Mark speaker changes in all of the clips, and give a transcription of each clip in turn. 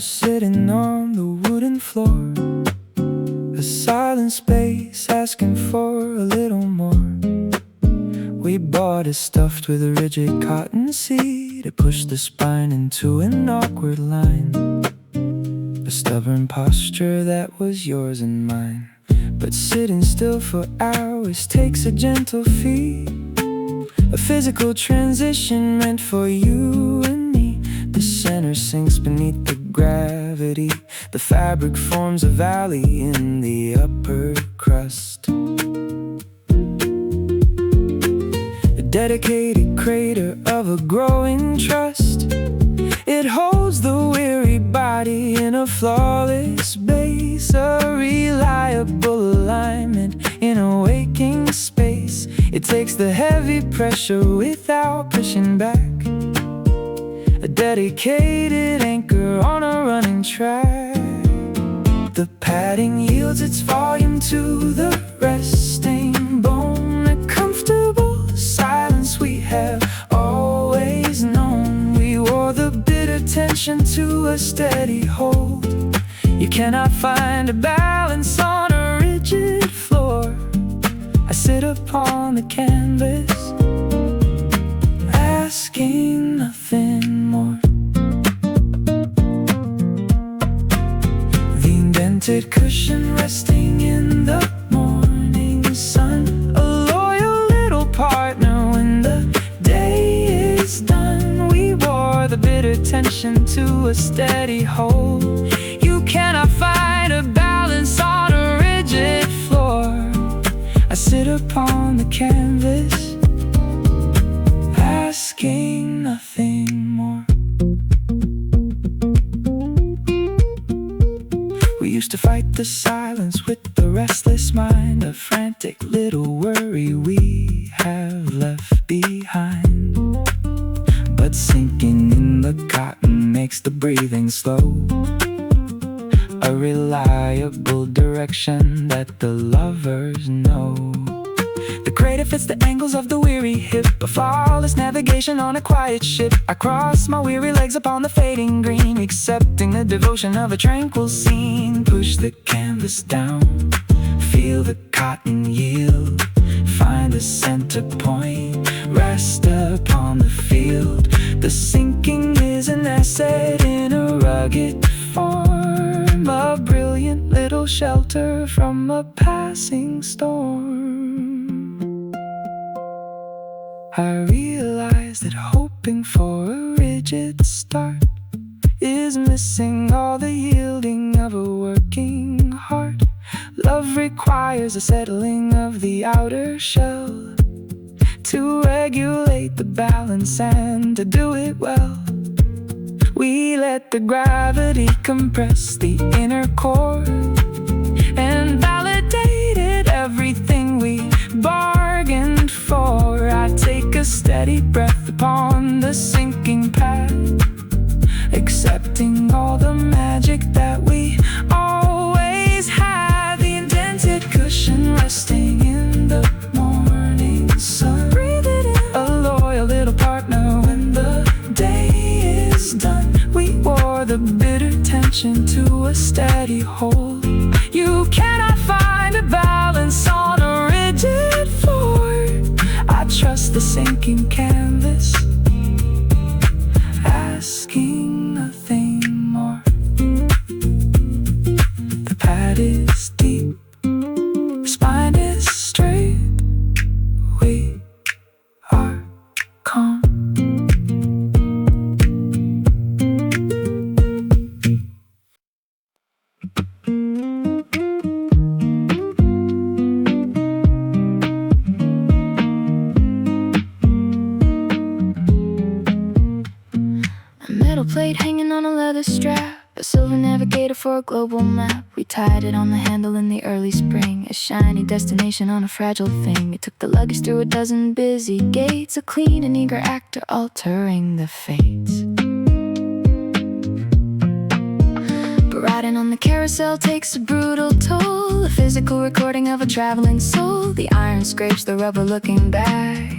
Speaker 1: sitting on the wooden floor, a silent space asking for a little more. We bought it stuffed with a rigid cotton seat. It pushed the spine into an awkward line, a stubborn posture that was yours and mine. But sitting still for hours takes a gentle feat, a physical transition meant for you and me. The center sinks beneath the gravity, the fabric forms a valley in the upper crust, a dedicated crater of a growing trust. It holds the weary body in a flawless base, a reliable alignment in a waking space. It takes the heavy pressure without pushing back, a dedicated anchor on a running track. The padding yields its volume to the resting bone, a comfortable silence we have always known. We wore the bitter tension to a steady hold. You cannot find a balance on a rigid floor. I sit upon the canvas, asking nothing more. The indented cushion resting in the morning sun, a loyal little partner when the day is done. We wore the bitter tension to a steady hold. You cannot find a balance on a rigid floor. I sit upon the canvas, asking nothing more. We used to fight the silence with the restless mind, a frantic little worry we have left behind. But sinking in the cotton makes the breathing slow, a reliable direction that the lovers know. The crater fits the angles of the weary hip, a flawless navigation on a quiet ship. I cross my weary legs upon the fading green, accepting the devotion of a tranquil scene. Push the canvas down, feel the cotton yield, find the center point, rest upon the field. The sinking is an asset in a rugged form, a brilliant little shelter from a passing storm. I realize that hoping for a rigid start is missing all the yielding of a working heart. Love requires a settling of the outer shell to regulate the balance, and to do it well, we let the gravity compress the inner core and validated everything we bargained for. I take a steady breath upon the sinking pad, accepting all the magic that we always had. The indented cushion resting in the morning sun, breathe it in, a loyal little partner when the day is done. We wore the bitter tension to a steady hold. You cannot find a balance on a rigid floor. I trust the sinking canvas, asking nothing more. The pad is deep, the spine is straight. We are calm.
Speaker 2: Plate hanging on a leather strap, a silver navigator for a global map. We tied it on the handle in the early spring, a shiny destination on a fragile thing. It took the luggage through a dozen busy gates, a clean and eager actor altering the fates. But riding on the carousel takes a brutal toll, a physical recording of a traveling soul. The iron scrapes the rubber looking back,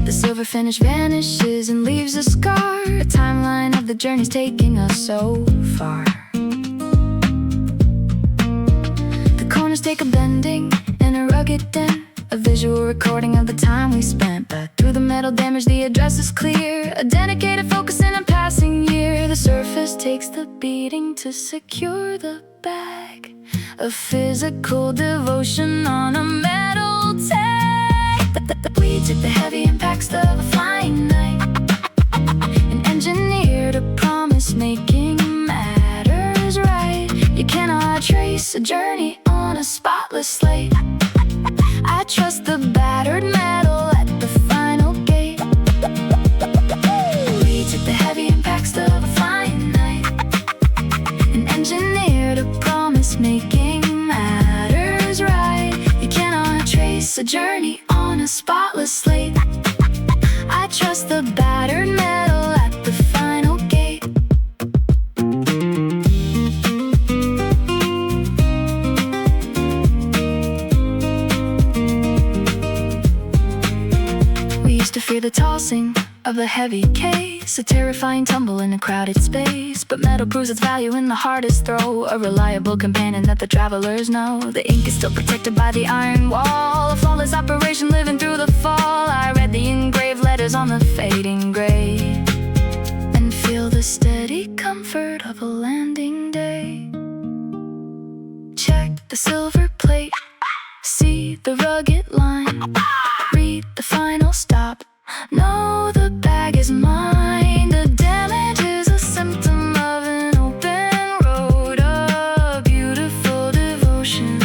Speaker 2: The silver finish vanishes and leaves a scar, a timeline of the journey's taking us so far. The corners take a bending and a rugged dent, a visual recording of the time we spent. But through the metal damage the address is clear, a dedicated focus in a passing year. The surface takes the beating to secure the bag, a physical devotion on a metal tag. The weeds at the heavy impacts of a flying night, an engineer to promise making matters right. You cannot trace a journey on a spotless slate. I trust the battered metal at the final gate. Weeds at the heavy impacts of a flying night, an engineer to promise making matters right. You cannot trace a journey on a spotless slate. I trust the battered metal at the final gate. We used to fear the tossing of a heavy case, a terrifying tumble in a crowded space. But metal proves its value in the hardest throw, a reliable companion that the travelers know. The ink is still protected by the iron wall, a flawless operation living through the fall. I read the engraved letters on the fading gray and feel the steady comfort of a landing day. Check the silver plate, see the rugged line, read the final stop, know the bag is mine. The damage is a symptom of an open road, a beautiful devotion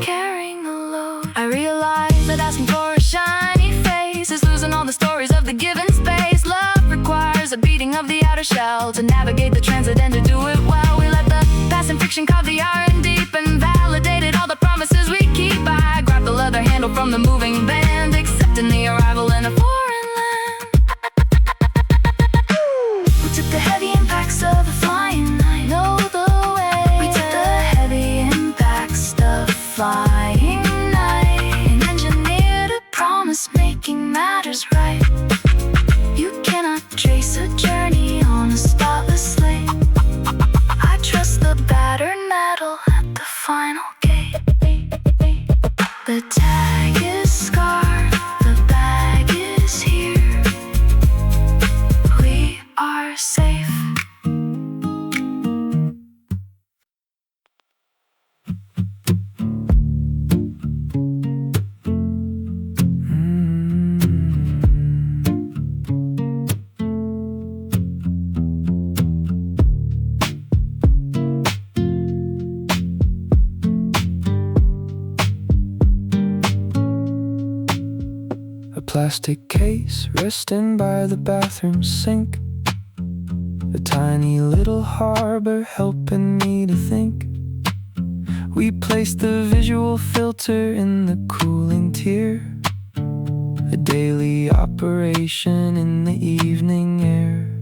Speaker 2: carrying a load. I realize that asking for a shiny face is losing all the stories of the given space. Love requires a beating of the outer shell to navigate the transit and to do it well. We let the past and fiction carve the R&D and validated all the promises we keep. I grabbed the leather handle from the moving band, accepting the arrival in a foreign land. We took the heavy impacts of a flying night, know the way. We took the heavy impacts of a flying night, an engineer to promise making matters right. You cannot trace a journey on a spotless slate. I trust the battered metal at the final gate. The tag is scarred, the bag is here. We are safe.
Speaker 1: Plastic case resting by the bathroom sink, a tiny little harbor helping me to think. We placed the visual filter in the cooling tier, a daily operation in the evening air.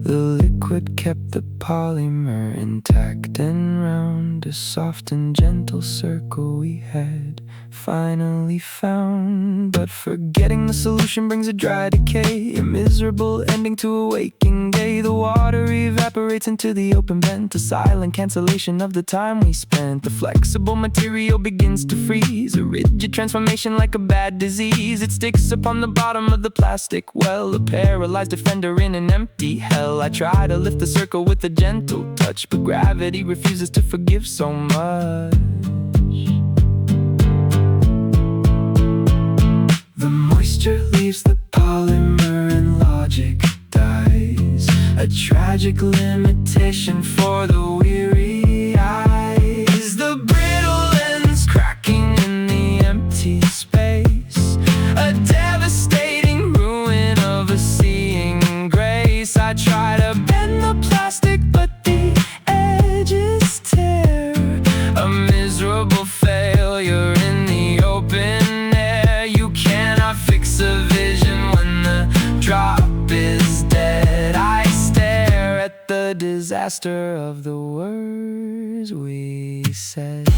Speaker 1: The liquid kept the polymer intact and round, a soft and gentle circle we had finally found. But forgetting the solution brings a dry decay, a miserable ending to a waking day. The water evaporates into the open vent, a silent cancellation of the time we spent. The flexible material begins to freeze, a rigid transformation like a bad disease. It sticks upon the bottom of the plastic well, a paralyzed defender in an empty hell. I try to lift the circle with a gentle touch, but gravity refuses to forgive so much. The moisture leaves the polymer and logic dies, a tragic limitation for the weary eyes. The brittle lens cracking in the empty space, a devastating ruin of a seeing grace. I try to bend the plastic but the edges tear, a miserable failure in the open. Fix a vision when the drop is dead. I stare at the disaster of the words we said.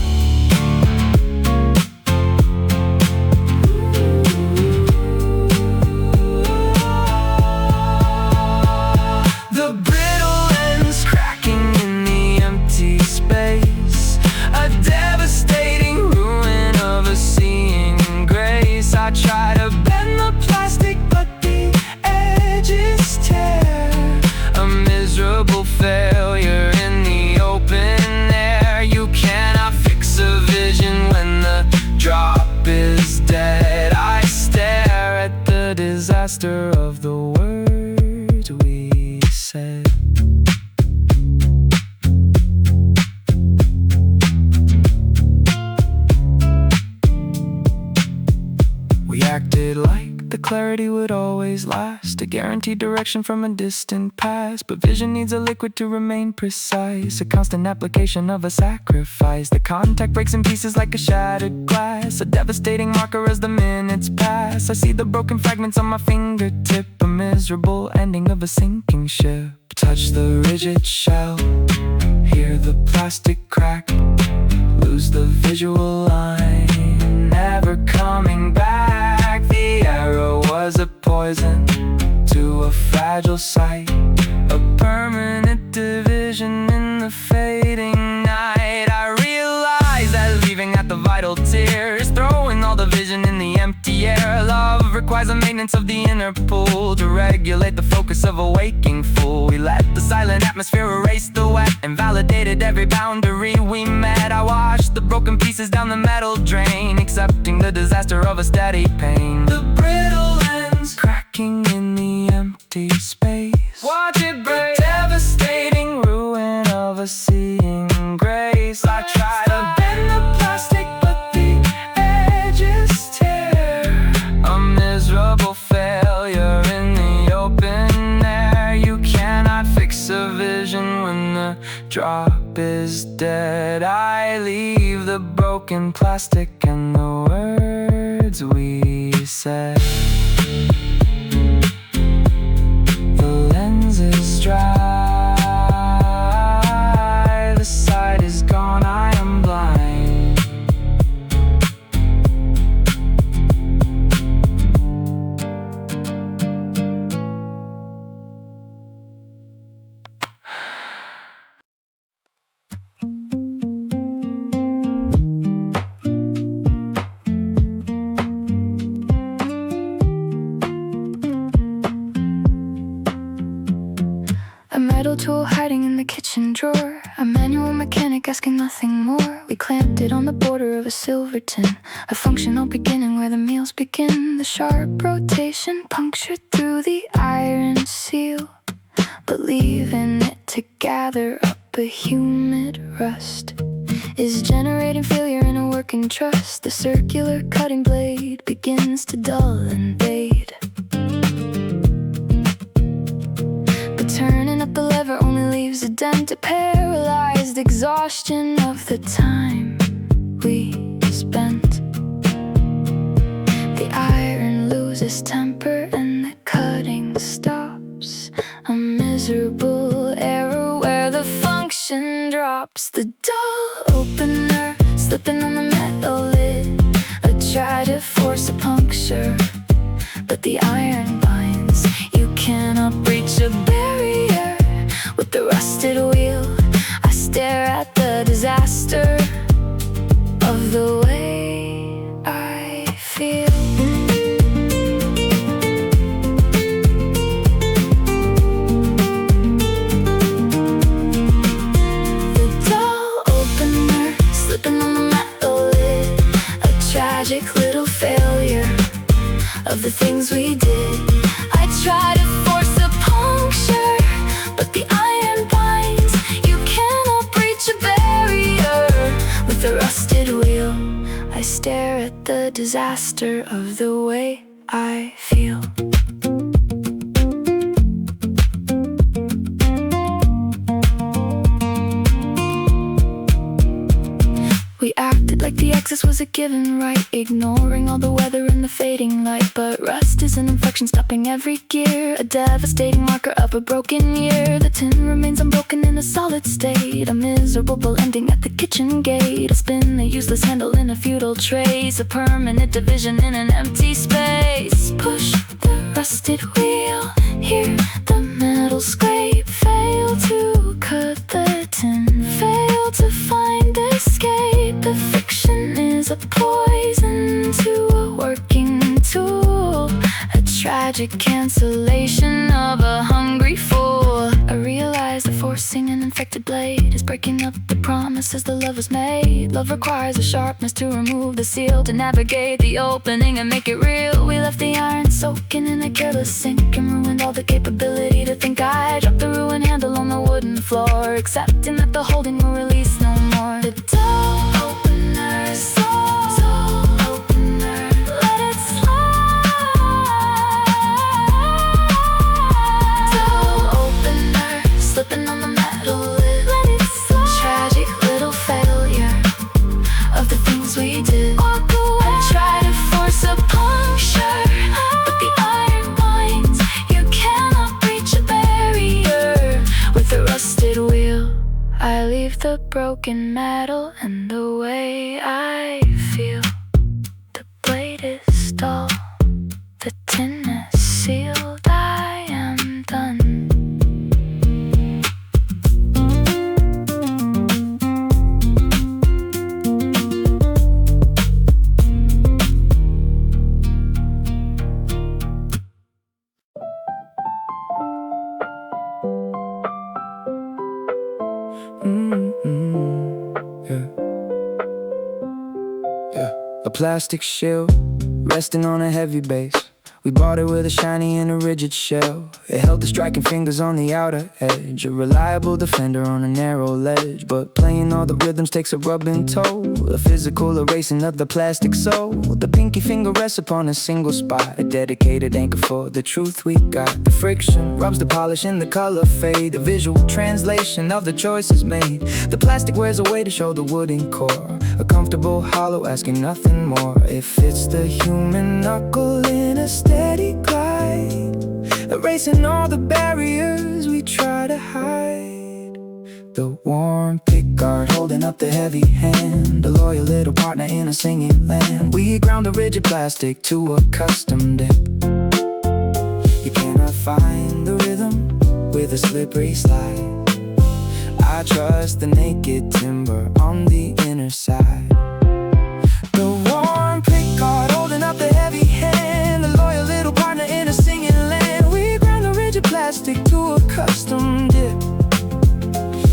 Speaker 1: disaster of the words we said. We acted like the clarity would always last, a guaranteed direction from a distant past. But vision needs a liquid to remain precise, a constant application of a sacrifice. The contact breaks in pieces like a shattered glass, a devastating marker as the minutes pass. I see the broken fragments on my fingertip, a miserable ending of a sinking ship. Touch the rigid shell, hear the plastic crack, lose the visual line, never coming back. The arrow was a poison to a fragile sight, a permanent division in the fading night. I realized that leaving at the vital tears, throwing all the vision in the empty air. Love requires a maintenance of the inner pool to regulate the focus of a waking fool. We let the silent atmosphere erase the wet and validated every boundary we met. I watched the broken pieces down the metal drain, accepting the disaster of a steady pain. The brittle lens cracking in the empty space, watch it break, the devastating ruin of a seeing grace. I try to bend the plastic but the edges tear, a miserable failure in the open air. You cannot fix a vision when the drop is dead. I leave the broken plastic and the words we said. The lens is dry, the sight is gone, I am blind.
Speaker 2: A metal tool hiding in the kitchen drawer, a manual mechanic asking nothing more. We clamped it on the border of a silver tin, a functional beginning where the meals begin. The sharp rotation punctured through the iron seal, but leaving it to gather up a humid rust is generating failure in a working trust. The circular cutting blade begins to dull and fade, but turning up the lever only leaves a dent, a paralyzed exhaustion of the time we spent. The iron loses temper and the cutting stops, a miserable error where the function drops. The dull opener slipping on the metal lid, I try to force a puncture, but the iron binds. You cannot breach a barrier with the rusted wheel. I stare at the disaster of the way I feel. The dull opener slipping on the metal lid, a tragic little failure of the things we did. I try to force a puncture, but the iron binds. You cannot breach a barrier with a rusted wheel. I stare at the disaster of the way I feel. We acted like the access was a given right, ignoring all the weather and the fading light. But rust is an infection stopping every gear, a devastating marker of a broken year. The tin remains unbroken in a solid state, a miserable ending at the kitchen gate. A spin, a useless handle in a futile trace, a permanent division in an empty space. Push the rusted wheel, hear the metal scrape. Fail to cut the tin, fail to find escape. The friction is a poison to a working tool, a tragic cancellation of a hungry fool. I realize that forcing an infected blade is breaking up the promises the love was made. Love requires a sharpness to remove the seal, to navigate the opening and make it real. We left the iron soaking in a careless sink and ruined all the capability to think. I dropped the ruined handle on the wooden floor, accepting that the holding will release no more. The door opener, soul opener, let it slide. Door opener, slipping on the metal lid, let it slide. Tragic little failure of the things we did. Walk away. I try to force a puncture, but the iron points. You cannot breach a barrier with a rusted wheel. I leave the broken metal and the way I feel. The blade is dull, the tin is sealed. I am done.
Speaker 1: A plastic shield resting on a heavy base. We bought it with a shiny and a rigid shell. It held the striking fingers on the outer edge, a reliable defender on a narrow ledge. But playing all the rhythms takes a rubbing toe, a physical erasing of the plastic soul. The pinky finger rests upon a single spot, a dedicated anchor for the truth we got. The friction rubs the polish and the color fade, a visual translation of the choices made. The plastic wears away to show the wooden core, a comfortable hollow asking nothing more. It fits the human knuckle in a steady glide, erasing all the barriers we try to hide. The worn pickguard holding up the heavy hand, a loyal little partner in a singing land. We ground the rigid plastic to a custom dip. You cannot find the rhythm with a slippery slide. I trust the naked timber on the inner side. The worn pickguard holding up the heavy hand, the loyal little partner in a singing land. We ground the rigid plastic to a custom dip.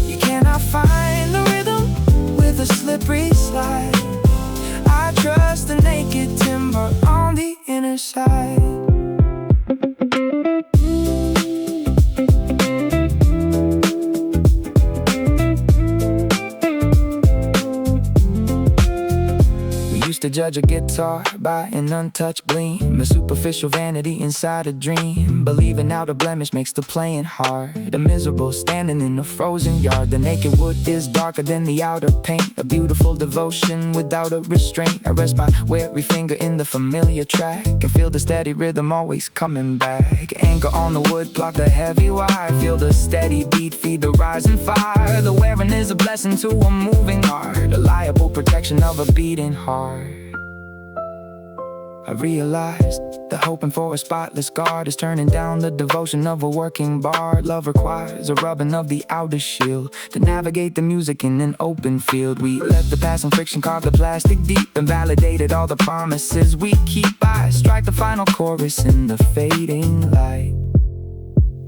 Speaker 1: You cannot find the rhythm with a slippery slide. I trust the naked timber on the inner side. To judge a guitar by an untouched gleam, a superficial vanity inside a dream. Believing out a blemish makes the playing hard, a miserable standing in a frozen yard. The naked wood is darker than the outer paint, a beautiful devotion without a restraint. I rest my weary finger in the familiar track and feel the steady rhythm always coming back. Anchor on the wood, block the heavy wire, feel the steady beat, feed the rising fire. The wearing is a blessing to a moving heart, a liable protection of a beating heart. I realized that hoping for a spotless guard is turning down the devotion of a working bard. Love requires a rubbing of the outer shield to navigate the music in an open field. We let the passing friction carve the plastic deep and validated all the promises we keep. I strike the final chorus in the fading light,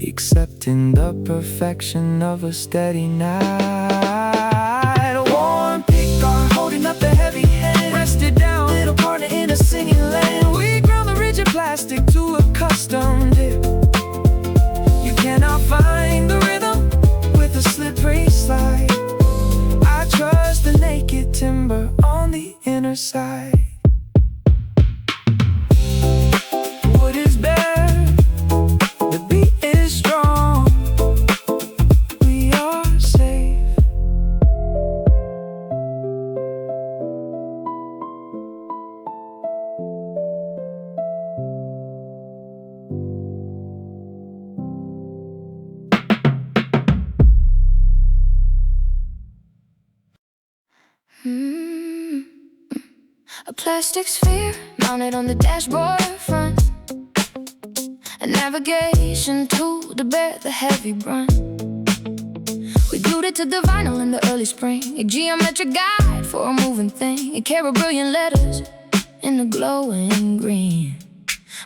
Speaker 1: accepting the perfection of a steady night. A worn pickguard holding up the heavy hand, rested down, little partner in a singing land. We ground the rigid plastic to a custom dip. You cannot find the rhythm with a slippery slide. I trust the naked timber on the inner side. Wood is bare, the beat is strong, we are safe.
Speaker 2: A plastic sphere mounted on the dashboard front, a navigation tool to bear the heavy brunt. We glued it to the vinyl in the early spring, a geometric guide for a moving thing, a care of brilliant letters in the glowing green.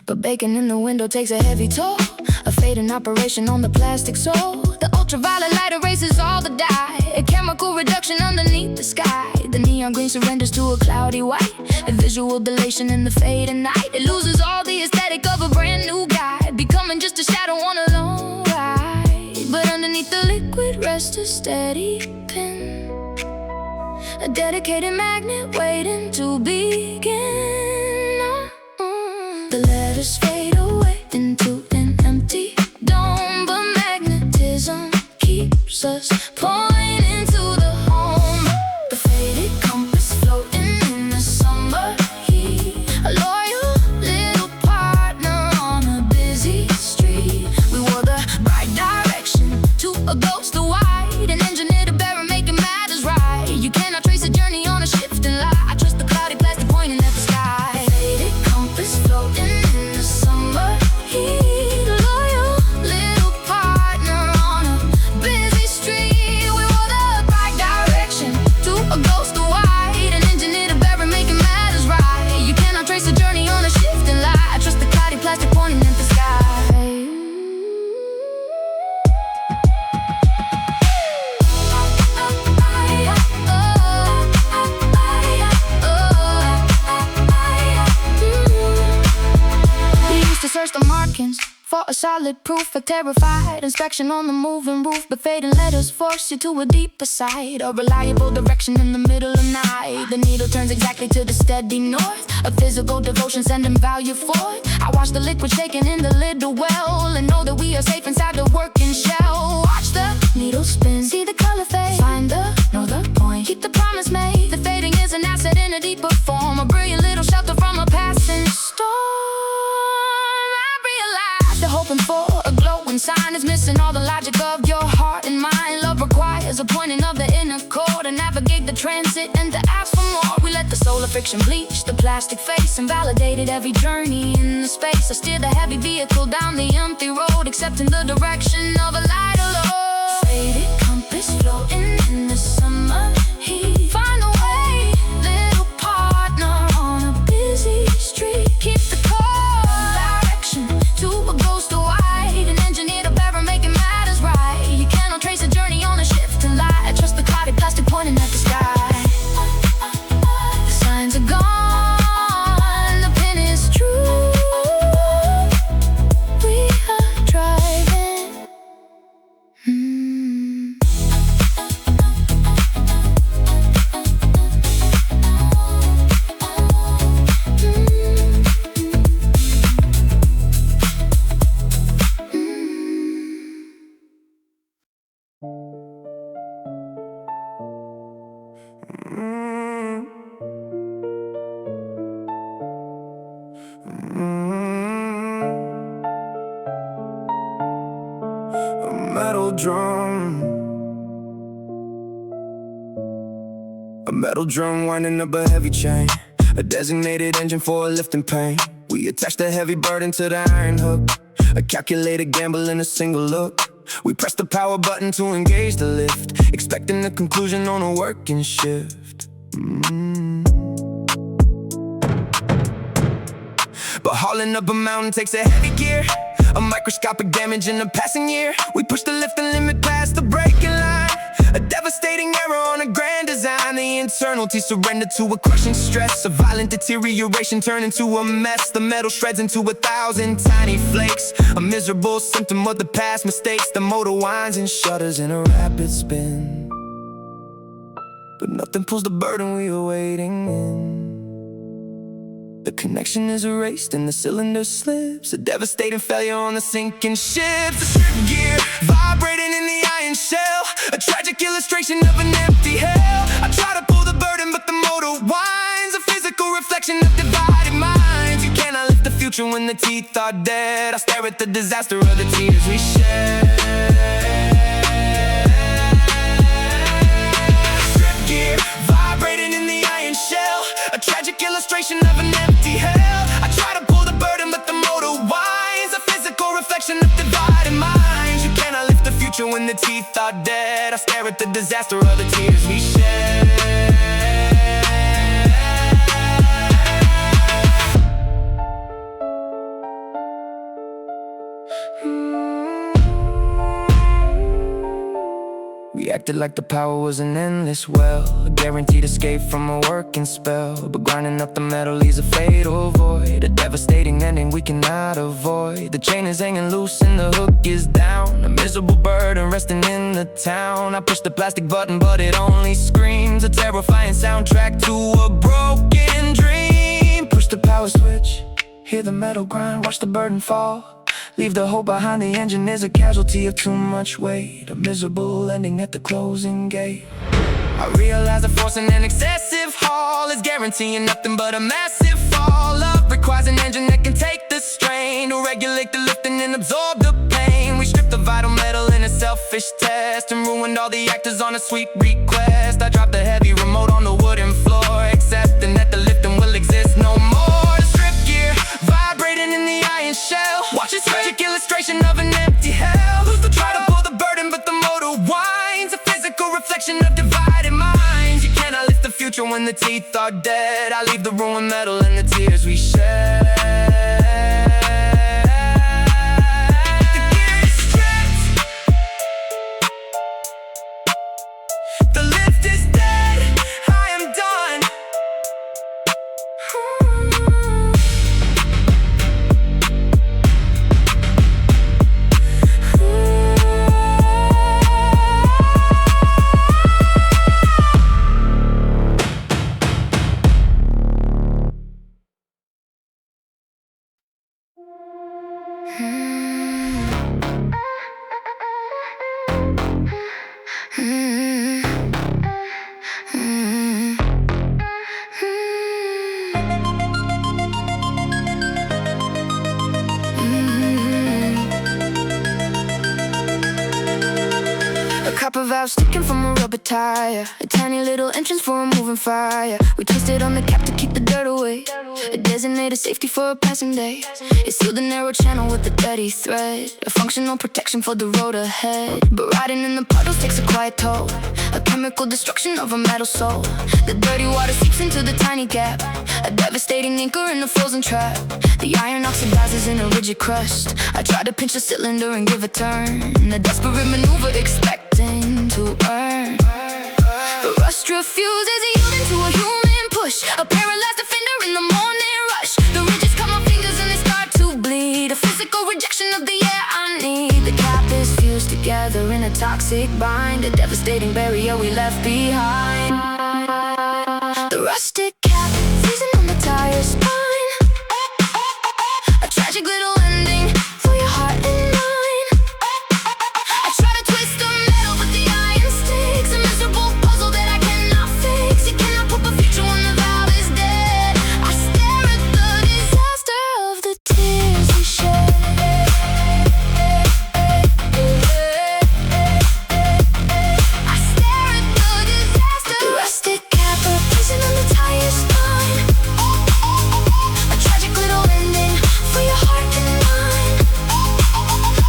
Speaker 2: But baking in the window takes a heavy toll, a fading operation on the plastic sole. The Ultraviolet light erases all the dye. A chemical reduction underneath the sky. The neon green surrenders to a cloudy white. A visual dilation in the fade of night. It loses all the aesthetic of a brand new guy, becoming just a shadow on a long ride. But underneath the liquid rests a steady pin, a dedicated magnet waiting to begin. The letters fade away into an empty dome, but magnetism keeps us pointing to the home. The faded compass floating in the summer heat, a loyal little partner on a busy street. We wore the right direction to a ghost of white, an engineer to bear and making matters right. You cannot trace a journey on a shifting light. I trust the cloudy plastic pointing at the sky. Faded compass floating in the summer heat, a loyal little partner on a busy street. We wore the right direction to a ghost of white, an engineer to bear and making matters right. You cannot trace a journey on a shifting light. I trust the cloudy plastic pointing at the sky. We used to search the markings for a solid proof, a terrified inspection on the moving roof. But fading letters force you to a deeper side, a reliable direction in the middle of night. The needle turns exactly to the steady north, a physical devotion sending value forth. I watch the liquid shaking in the little well, and know that we are safe inside the working shell. Watch the needle spin, see the color fade, find know the point, keep the promise made. The fading is an asset in a deeper form, a brilliant little shelter from a passing storm. I realize they're hoping for a glowing sign is missing all the logic of your heart and mind. Love requires a pointing of the inner core to navigate the transit and to ask for more. We let the solar friction bleach the plastic face and validated every journey in the space. I steer the heavy vehicle down the empty road, accepting the direction of a lighter load. Faded compass floating in the summer heat. Find a way, little partner on a busy street. Keep the direction to a ghost of white, an engineer to bear and making matters right. You cannot trace a journey on a shifting light. I trust the cloudy plastic pointing at the sky. The signs are gone, the pin is true. We are driving.
Speaker 1: A metal drum, a metal drum winding up a heavy chain, a designated engine for a lifting pain. We attach the heavy burden to the iron hook, a calculated gamble in a single look. We press the power button to engage the lift, expecting the conclusion on a working shift. But hauling up a mountain takes a heavy gear, a microscopic damage in a passing year. We push the lifting limit past the braking line, a devastating error on a grand design. The internalty surrendered to a crushing stress, a violent deterioration turned into a mess. The metal shreds into 1,000 tiny flakes, a miserable symptom of the past mistakes. The motor winds and shudders in a rapid spin, but nothing pulls the burden we were waiting in. The connection is erased and the cylinder slips, a devastating failure on the sinking ship. The strip gear vibrating in the iron shell, a tragic illustration of an empty hell. I try to pull the burden but the motor whines, a physical reflection of divided minds. You cannot lift the future when the teeth are dead. I stare at the disaster of the tears we shed. Strip gear vibrating in the iron shell, a tragic illustration of an empty hell. I try to pull the burden but the motor whines, a physical reflection of divided minds. You cannot lift the future when the teeth are dead. I stare at the disaster of the tears we shed. acted like the power was an endless well, a guaranteed escape from a working spell. But grinding up the metal leaves a fatal void, a devastating ending we cannot avoid. The chain is hanging loose and the hook is down, a miserable burden resting in the town. I push the plastic button but it only screams, a terrifying soundtrack to a broken dream. Push the power switch, hear the metal grind, watch the burden fall. Leave the hope behind, the engine is a casualty of too much weight, a miserable ending at the closing gate. I realize the force in an excessive haul is guaranteeing nothing but a massive fall. Love requires an engine that can take the strain, to regulate the lifting and absorb the pain. We stripped the vital metal in a selfish test and ruined all the actors on a sweet request. I dropped the heavy remote on the wooden floor, accepting that the lifting will exist no more. The strip gear vibrating in the iron shell, watch this tragic illustration of an empty hell. Who's to try to pull the burden but the motor whines, a physical reflection of divided minds. You cannot lift the future when the teeth are dead. I leave the ruined metal and the tears we shed. The gear is stripped, the lift is dead, I am done. Copper valve sticking from a rubber tire, a tiny little entrance for a moving fire. We twisted on the cap to keep the dirt away, a designated safety for a passing day. It sealed a narrow channel with a dirty thread, a functional protection for the road ahead. But riding in the puddles takes a quiet toll, a chemical destruction of a metal soul. The dirty water seeps into the tiny gap, a devastating anchor in a frozen trap. The iron oxidizes in a rigid crust. I try to pinch the cylinder and give a turn, a desperate maneuver expecting to burn. But rust refuses, yielding to a human push, a paralyzed offender in the morning rush. The ridges cut my fingers and they start to bleed, a physical rejection of the air I need. The cap is fused together in a toxic bind, a devastating barrier we left behind. The rusted cap freezing on the tire spine, a tragic little ending for your heart and mine. I try to twist the metal but the iron sticks, a miserable puzzle that I cannot fix. You cannot pop a future when the valve is dead. I stare at the disaster of the tears we shed. I stare at the disaster. The rusted cap freezing on the tire spine, a tragic little ending for your heart and mine.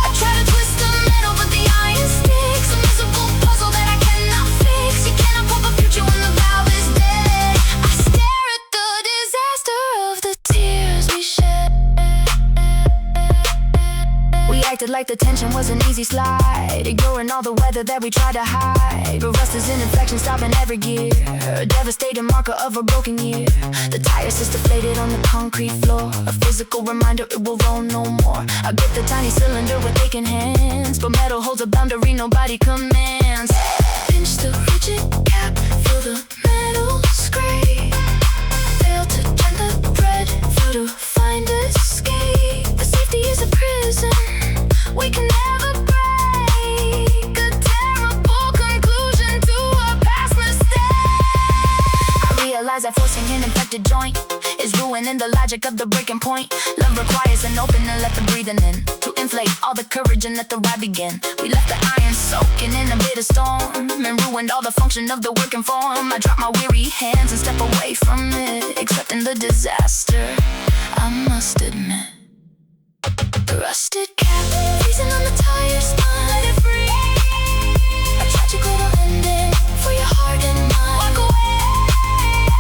Speaker 1: I try to twist the metal but the iron sticks, a miserable puzzle that I cannot fix. You cannot pop a future when the valve is dead. I stare at the disaster of the tears we shed. We acted like the tension was an easy slide, ignoring all the weather that we tried to hide. But rust is an infection stopping every gear, a devastating marker of a broken year. The tires is deflated on the concrete floor, a physical reminder it will roll no more. I grip the tiny cylinder with aching hands, but metal holds a boundary nobody commands. Pinch the rigid cap, feel the metal scrape, fail to turn the thread through to find escape. The safety is a prison we can never break, a terrible conclusion to a past mistake. I realize that forcing an infected joint is ruining the logic of the breaking point. Love requires an open and let the breathing in, to inflate all the courage and let the ride begin. We left the iron soaking in a bitter storm and ruined all the function of the working form. I drop my weary hands and step away from it, accepting the disaster, I must admit. The rusted cap freezing on the tire spine, let it free, a tragic little ending for your heart and mine. Walk away.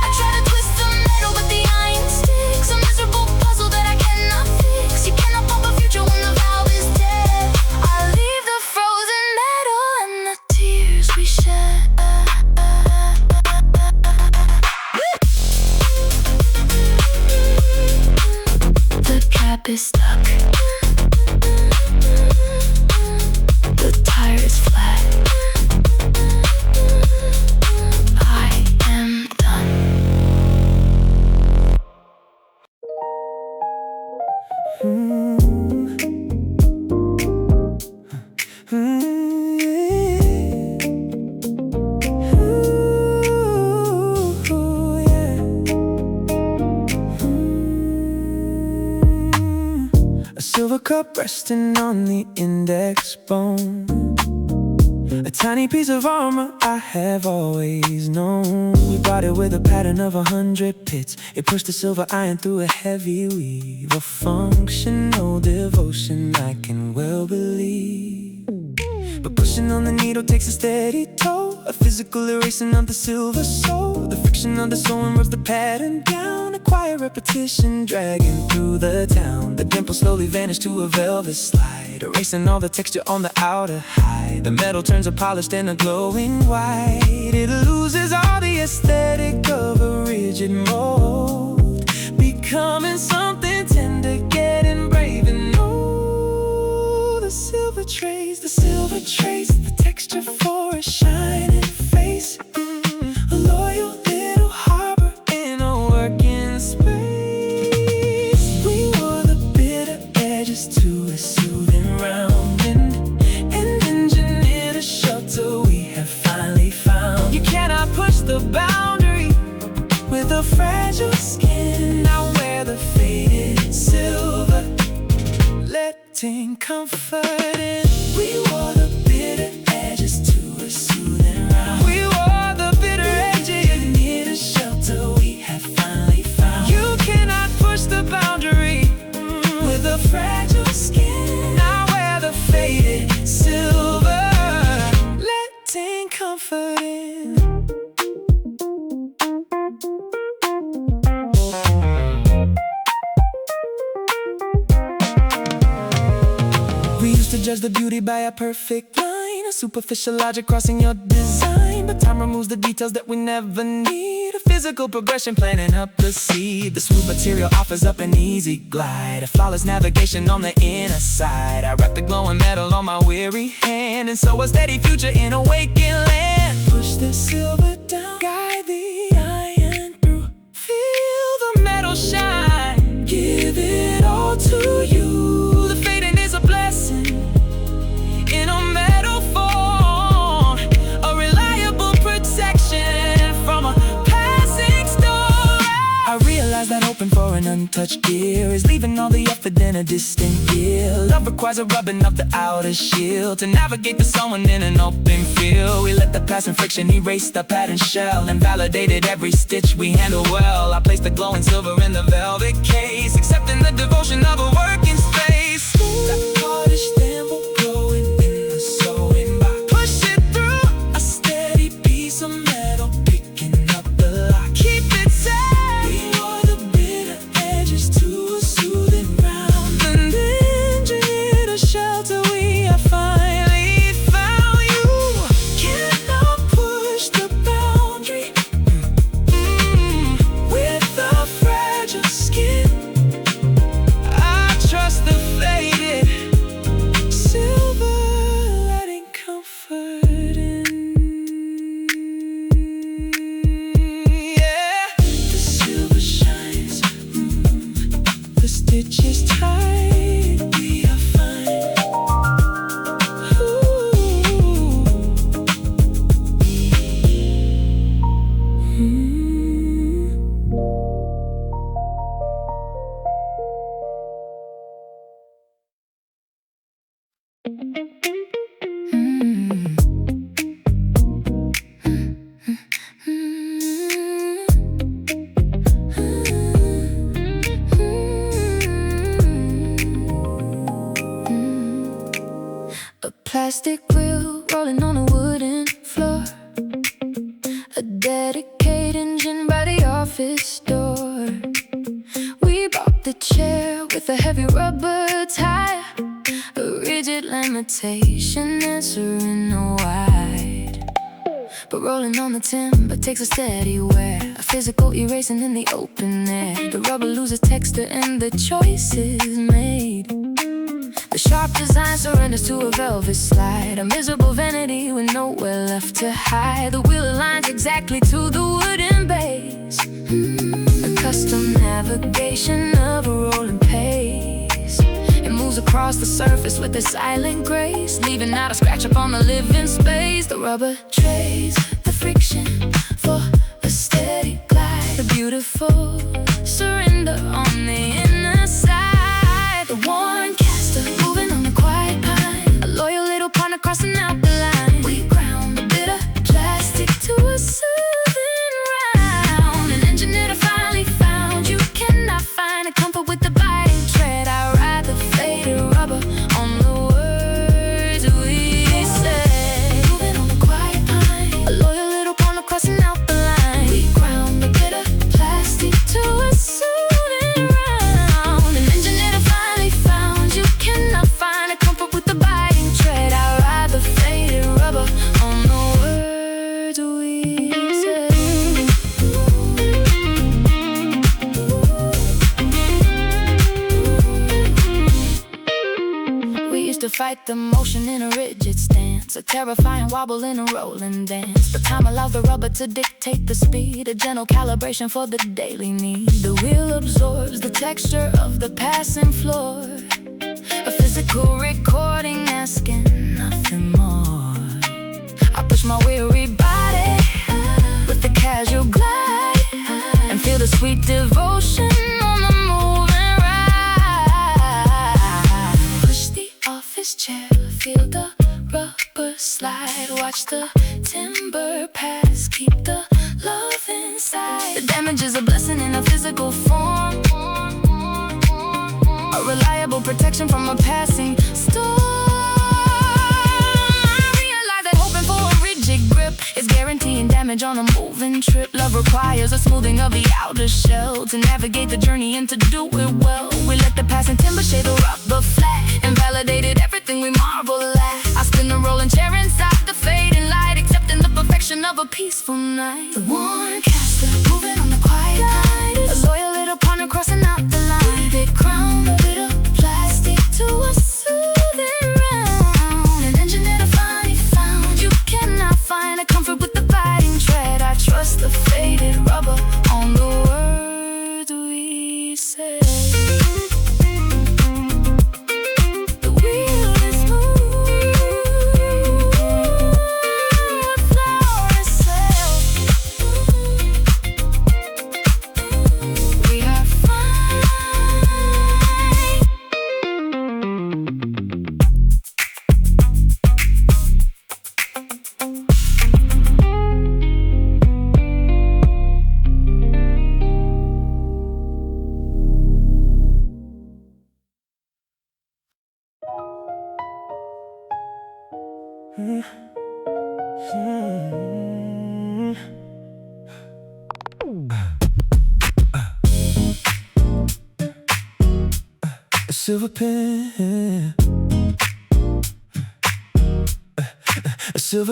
Speaker 1: I try to twist the metal but the iron sticks, a miserable puzzle that I cannot fix. You cannot pop a future when the valve is dead. I leave the frozen metal and the tears we shed.
Speaker 2: is stuck. The tire is flat. I am done.
Speaker 1: A silver cup resting on the index bone, a tiny piece of armor I have always known. We bought it with a pattern of 100 pits. It pushed the silver iron through a heavy weave. A functional devotion I can well believe. But pushing on the needle takes a steady toll, a physical erasing of the silver soul. The friction of the sewing rubs the pattern down, a quiet repetition dragging through the town. The dimple slowly vanished to a velvet slide, erasing all the texture on the outer hide. The metal turns a polished and a glowing white. It loses all the aesthetic of a rigid mold, becoming something tender, getting brave and old. The silver trace, the texture for a shining face. A loyal little harbor in a working space. We wore the bitter edges to a soothing rounding, and engineered a shelter we have finally found. You cannot push the boundary with a fragile skin. Now wear the faded silver, letting comfort in. We wore the bitter edges to a soothing round. We wore the bitter edges. You need a shelter we have finally found. You cannot push the boundary with a fragile skin. Now wear the faded silver, letting comfort in. We used to judge the beauty by a perfect line, a superficial logic crossing your design. But time removes the details that we never need. A physical progression planning up the seed. The smooth material offers up an easy glide, a flawless navigation on the inner side. I wrap the glowing metal on my weary hand, and so a steady future in a waking land. Push the silver down, guide the iron through, feel the metal shine. Give it all to you. The fading is a blessing in a metal form, a reliable protection from a passing storm. I realize that hoping for an untouched gear is leaving all the effort in a distant gear. Love requires a rubbing of the outer shield to navigate the sewing in an open field. We let the passing friction erase the pattern shell and validated every stitch we handle well. I placed the glowing silver in the velvet case, accepting the devotion of a working space. That polished thimble glowing in the sewing box. Push it through a steady piece of metal, picking up the lock. Keep it tight. We wore the bitter edges to a soothing round, and engineered a shelter we have finally found. You cannot push the boundary with a fragile skin. I trust the faded silver, letting comfort in. Yeah, the silver shines, the stitch is tight, we are fine.
Speaker 2: A plastic wheel rolling on a wooden floor, a dedicated engine by the office door. We bought the chair with a heavy rubber tire, a rigid limitation answering no wide. but rolling on the timber takes a steady wear. A physical erasing in the open air. The rubber loses texture and the choice is made. The sharp design surrenders to a velvet slide. A miserable vanity with nowhere left to hide. The wheel aligns exactly to the wooden base. A custom navigation of a rolling pace. It moves across the surface with a silent grace, leaving not a scratch upon the living space. The rubber trades the friction for a steady glide. The beautiful surrender on the inner side. The worn caster moving on a quiet pine. A loyal little partner crossing out the line. We ground the bitter plastic to a soothing round. An engineer to finally found. You cannot find a comfort with the biting tread. I ride the faded rubber on the words we say. Moving on a quiet pine. A loyal little partner crossing out the line. We ground the bitter plastic to a soothing round. An engineer to finally found. You cannot find a comfort with the biting tread. I ride the faded rubber on the words we say. We used to fight the motion in a rigid stance, a terrifying wobble in a rolling dance. But time allows the rubber to dictate the speed, a gentle calibration for the daily need. The wheel absorbs the texture of the passing floor, a physical recording asking nothing more. I push my weary body with the casual glide and feel the sweet devotion on the moving ride. Push the office chair, feel the rubber slide. Watch the timber pass, keep the love inside. The damage is a blessing in a physical form, a reliable protection from a passing storm. I realize that hoping for a rigid grip is guaranteeing damage on a moving trip. Love requires a smoothing of the outer shell to navigate the journey and to do it well. We let the passing timber shade the rubber flat and validated everything we marvel at. I spin the rolling chair inside the fading light, accepting the perfection of a peaceful night. The worn caster moving on the quiet line, a loyal little partner crossing out the line. They crown a bit of plastic to a soothing round. An engineer to finally found. You cannot find a comfort with the biting tread. I trust the faded rubber on the words we say. The wheel is smooth, flower sail. We are fine.
Speaker 1: A silver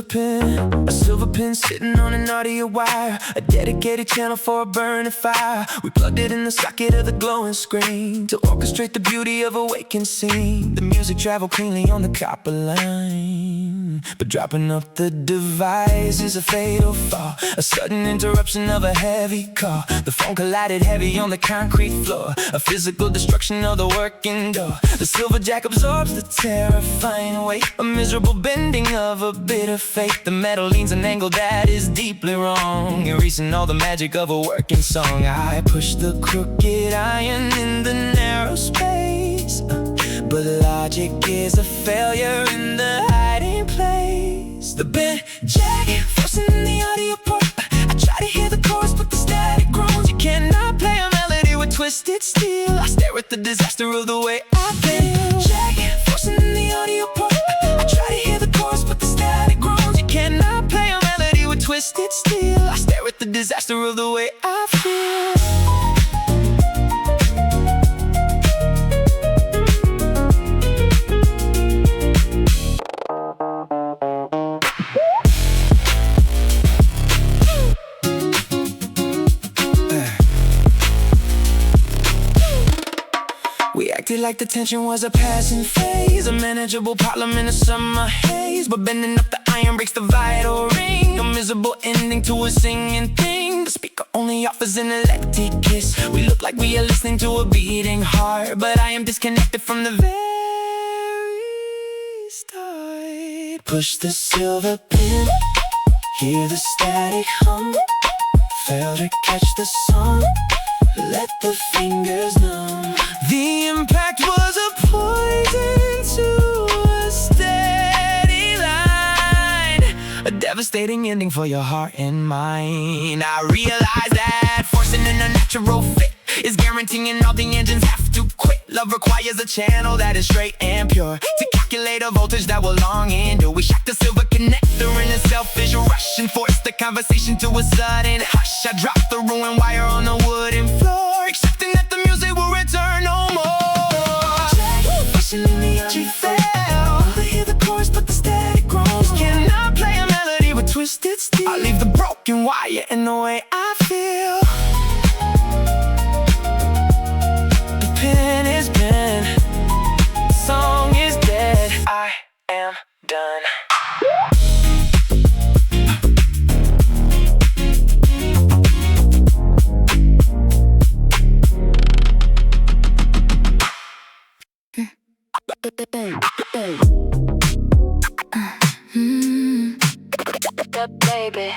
Speaker 1: pen, a silver pen sitting on an audio wire, a dedicated channel for a burning fire. We plugged it in the socket of the glowing screen to orchestrate the beauty of a waking scene. The music traveled cleanly on the copper line, but dropping up the device is a fatal fall. A sudden interruption of a heavy call. The phone collided heavy on the concrete floor, a physical destruction of the working door. The silver jack absorbs the terrifying weight, a miserable bending of a bitter fate. The metal leans an angle that is deeply wrong, erasing all the magic of a working song. I push the crooked iron in the narrow space, but logic is a failure in the hiding place. The bent jack forcing in the audio port. I try to hear the chorus but the static groans. You cannot play a melody with twisted steel. I stare at the disaster of the way I feel. Jack forcing in the audio port. I try to hear the chorus but the static groans. You cannot play a melody with twisted steel. I stare at the disaster of the way I feel. feel like the tension was a passing phase, a manageable problem in a summer haze. But bending up the iron breaks the vital ring, a miserable ending to a singing thing. The speaker only offers an electric kiss. We look like we are listening to a beating heart, but I am disconnected from the very start. Push the silver pin, hear the static hum. Fail to catch the song, let the fingers numb. The impact was a poison to a steady line, a devastating ending for your heart and mind. I realize that forcing an unnatural fit is guaranteeing all the engines have to quit. Love requires a channel that is straight and pure, to calculate a voltage that will long endure. We shock the silver connector in a selfish rush and force the conversation to a sudden hush. I drop the ruined wire on the wooden floor, accepting that the music will return no more. Pushing in the edgy fell, I hear the chorus but the static groans. Cannot play a melody with twisted steel. I leave the broken wire in the way I feel. The pen is bent, the song is dead. I am done.
Speaker 2: Baby.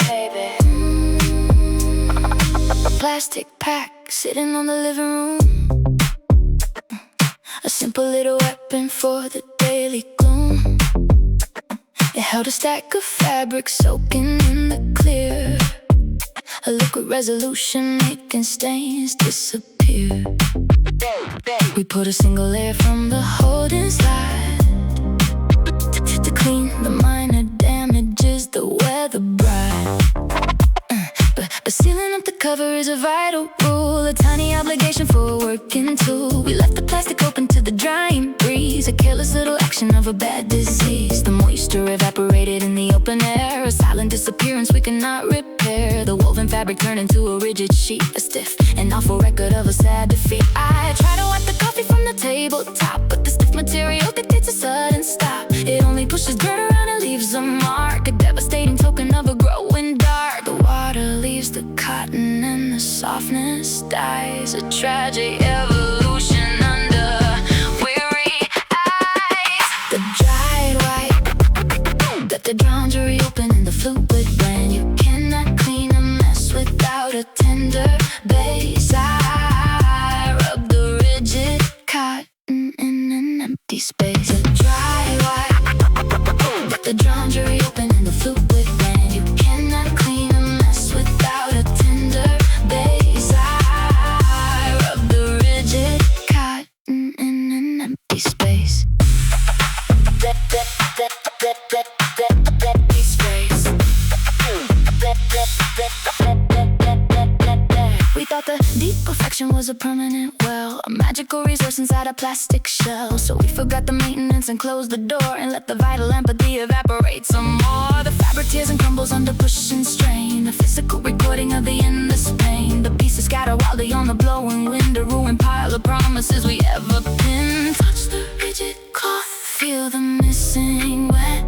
Speaker 2: Baby. Plastic pack sitting on the living room, a simple little weapon for the daily gloom. It held a stack of fabric soaking in the clear, a liquid resolution making stains disappear. We put a single layer from the holding slide to clean the minor damages that wear the bride. But sealing up the cover is a vital rule, a tiny obligation for a working tool. We left the plastic open to the drying breeze, a careless little action of a bad disease. The moisture evaporated in the open air, a silent disappearance we cannot repair. The woven fabric turned into a rigid sheet, a stiff and awful record of a sad defeat. I try to wipe the coffee from the tabletop, but the stiff material dictates a sudden stop. It only pushes dirt around and leaves a mark, a devastating token of a growing dark. The water leaves the cotton and the softness dies, a tragic evolution under weary eyes. The dried white that the drowned to reopen in the fluid blend. You cannot clean a mess without a tender base. I rub the rigid cotton in an empty space. The dried white that the drowned to reopen in the fluid blend. You cannot clean a mess without a tender base. I rub the rigid cotton in an empty space. Empty space. We thought the deep perfection was a permanent well, a magical resource inside a plastic shell. So we forgot the maintenance and closed the door and let the vital empathy evaporate some more. The fabric tears and crumbles under push and strain, a physical recording of the endless pain. The pieces scatter wildly on the blowing wind, a ruined pile of promises we ever pinned. Touch the rigid cloth, feel the missing wet,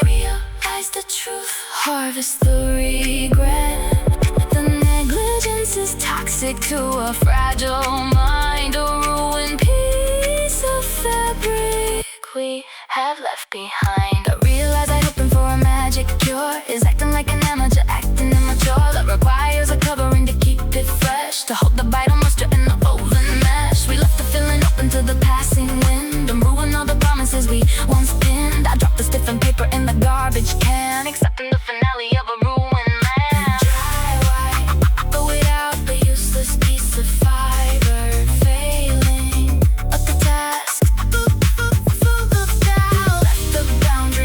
Speaker 2: realize the truth, harvest the regret. The negligence is toxic to a fragile mind, a ruined piece of fabric we have left behind. I realize I hoping for a magic cure is acting like an amateur, acting immature. That requires a covering to keep it fresh, to hold the vital moisture in the woven mesh. We left the feeling open to the passing wind and ruin all the promises we once pinned. I dropped the stiffened paper in the garbage can, accepting the finale of a ruined land. Dry white, but without the useless piece of fiber, failing at the task. Left the boundary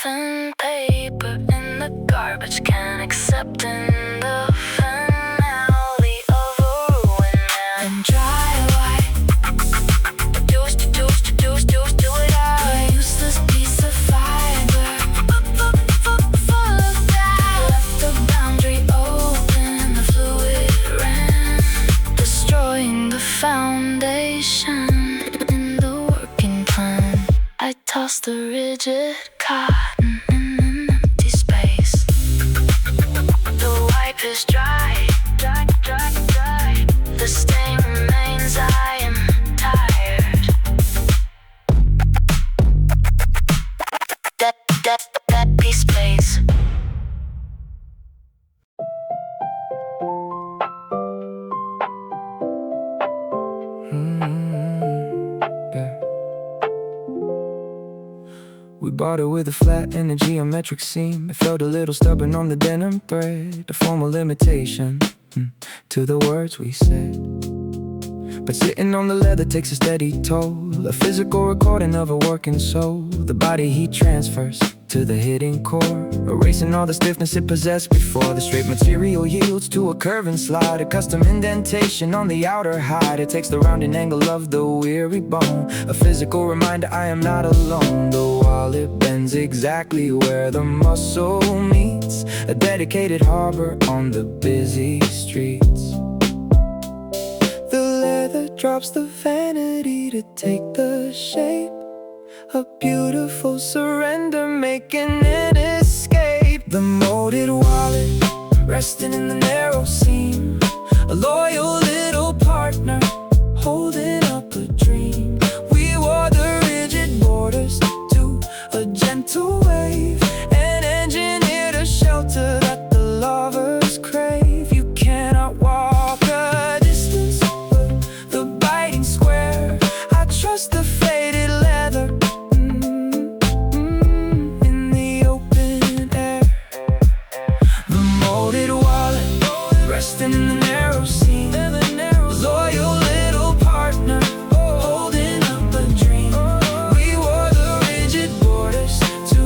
Speaker 2: pen paper in the garbage can, accepting the finale of a ruin man. And dry wipe, do it out. A useless piece of fiber, full of that. Left the boundary open, the fluid ran, destroying the foundation in the working plan. I tossed the rigid cotton in an empty space. The wipe is dry. The stain remains, I am tired. That piece plays.
Speaker 1: We bought it with a flat and a geometric seam. It felt a little stubborn on the denim thread, a formal imitation to the words we said. But sitting on the leather takes a steady toll, a physical recording of a working soul. The body heat transfers to the hitting core, erasing all the stiffness it possessed before. The straight material yields to a curve and slide, a custom indentation on the outer hide. It takes the rounding angle of the weary bone, a physical reminder I am not alone. The wallet bends exactly where the muscle meets, a dedicated harbor on the busy streets. The leather drops the vanity to take the shape, a beautiful surrender, making an escape. The molded wallet, resting in the narrow seam, a loyal little partner, holding up a dream. We wore the rigid borders to a gentle wave, an engineered a shelter that the lovers crave. You cannot walk a distance with the biting square. I trust the faded leather in the open air. The molded wallet, resting in the narrow seam, loyal little partner, holding up a dream. We wore the rigid borders to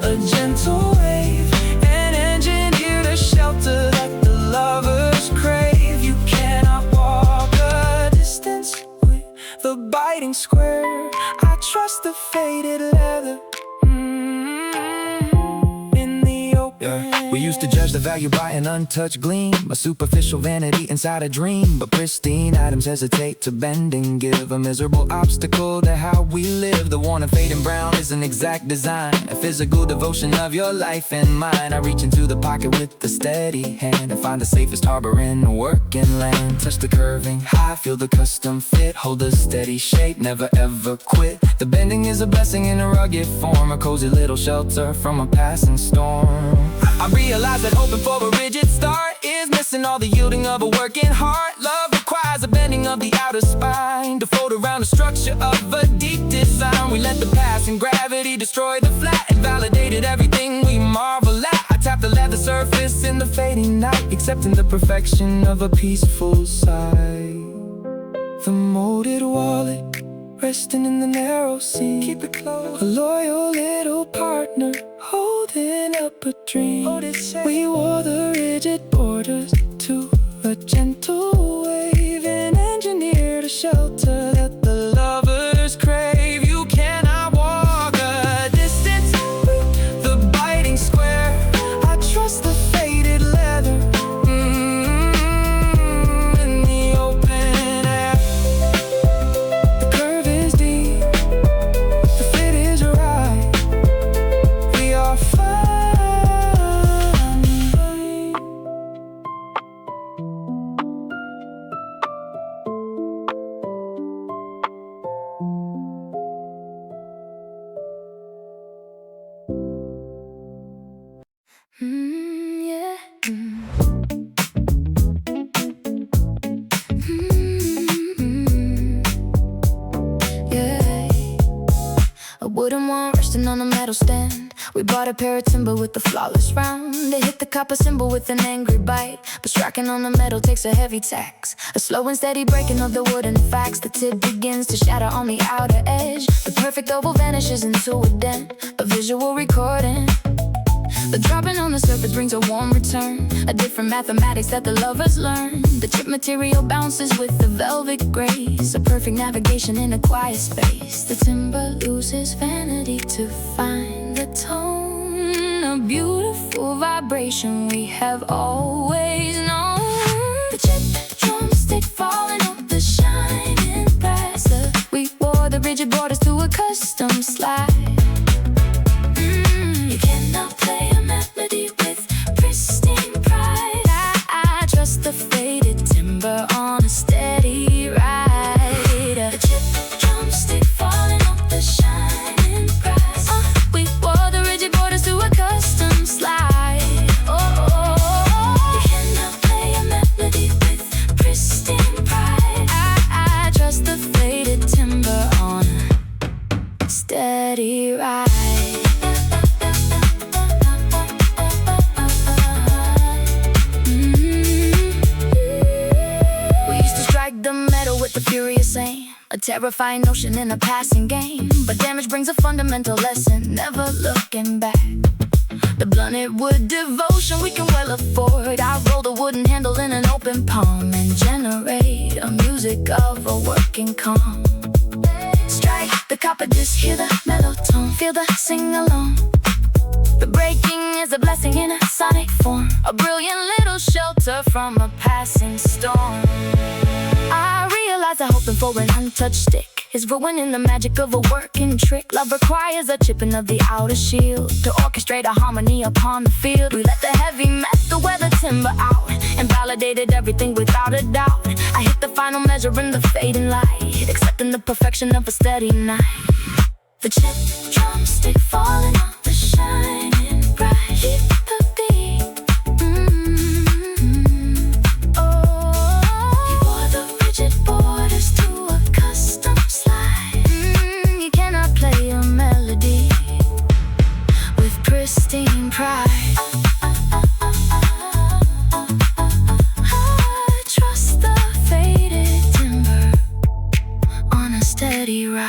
Speaker 1: a gentle wave, and engineered a shelter that the lovers crave. You cannot walk a distance with the biting square. I trust the faded leather in the open. We used to judge the value by an untouched gleam, a superficial vanity inside a dream. But pristine items hesitate to bend and give a miserable obstacle to how we live. The worn and fading brown is an exact design, a physical devotion of your life and mine. I reach into the pocket with a steady hand and find the safest harbor in the working land. Touch the curving high, feel the custom fit, hold a steady shape, never ever quit. The bending is a blessing in a rugged form, a cozy little shelter from a passing storm. I realize that hoping for a rigid start is missing all the yielding of a working heart. Love requires a bending of the outer spine to fold around the structure of a deep design. We let the passing gravity destroy the flat and validated everything we marvel at. I tap the leather surface in the fading night, accepting the perfection of a peaceful sight. The molded wallet, resting in the narrow seam, keep it close, a loyal little partner, holding up a dream. We wore the rigid borders to a gentle wave, and engineered a shelter that the lovers crave. You cannot walk a distance with the biting square. I trust the faded leather in the open air. The curve is deep, the fit is right. We are fine. Yeah. Yeah. A wooden one resting on a metal stand,
Speaker 2: We bought a pair of timber with the flawless round. They hit the copper cymbal with an angry bite, but striking on the metal takes a heavy tax. A slow and steady breaking of the wooden facts. The tip begins to shatter on the outer edge. The perfect oval vanishes into a dent, a visual recording. The dropping on the surface brings a warm return, a different mathematics that the lovers learn. The chip material bounces with the velvet grace, a perfect navigation in a quiet space. The timber loses vanity to find the tone, a beautiful vibration we have always known. The chipped drumstick falling off the shining brass. We wore the rigid borders to a custom slide. You cannot play a melody with pristine pride. I trust the faded timber on a steady ride. The chipped drumstick falling off the shining brass. We wore the rigid borders to a custom slide. You cannot play a melody with pristine pride. I trust the faded timber on a steady ride. The furious aim, a terrifying notion in a passing game. But damage brings a fundamental lesson, never looking back. The blunted wood devotion we can well afford. I roll the wooden handle in an open palm and generate a music of a working calm. Strike the copper disc, hear the mellow tone, feel the sing-along. The breaking is a blessing in a sonic form, a brilliant little shelter from a passing storm. I realize that hoping for an untouched stick is ruining the magic of a working trick. Love requires a chipping of the outer shield to orchestrate a harmony upon the field. We let the heavy metal wear the timber out and validated everything without a doubt. I hit the final measure in the fading light, accepting the perfection of a steady night. The chipped drumstick falling on the shining bright. Keep the beat. Borders to a custom slide. You cannot play a melody with pristine pride. I trust the faded timber on a steady ride.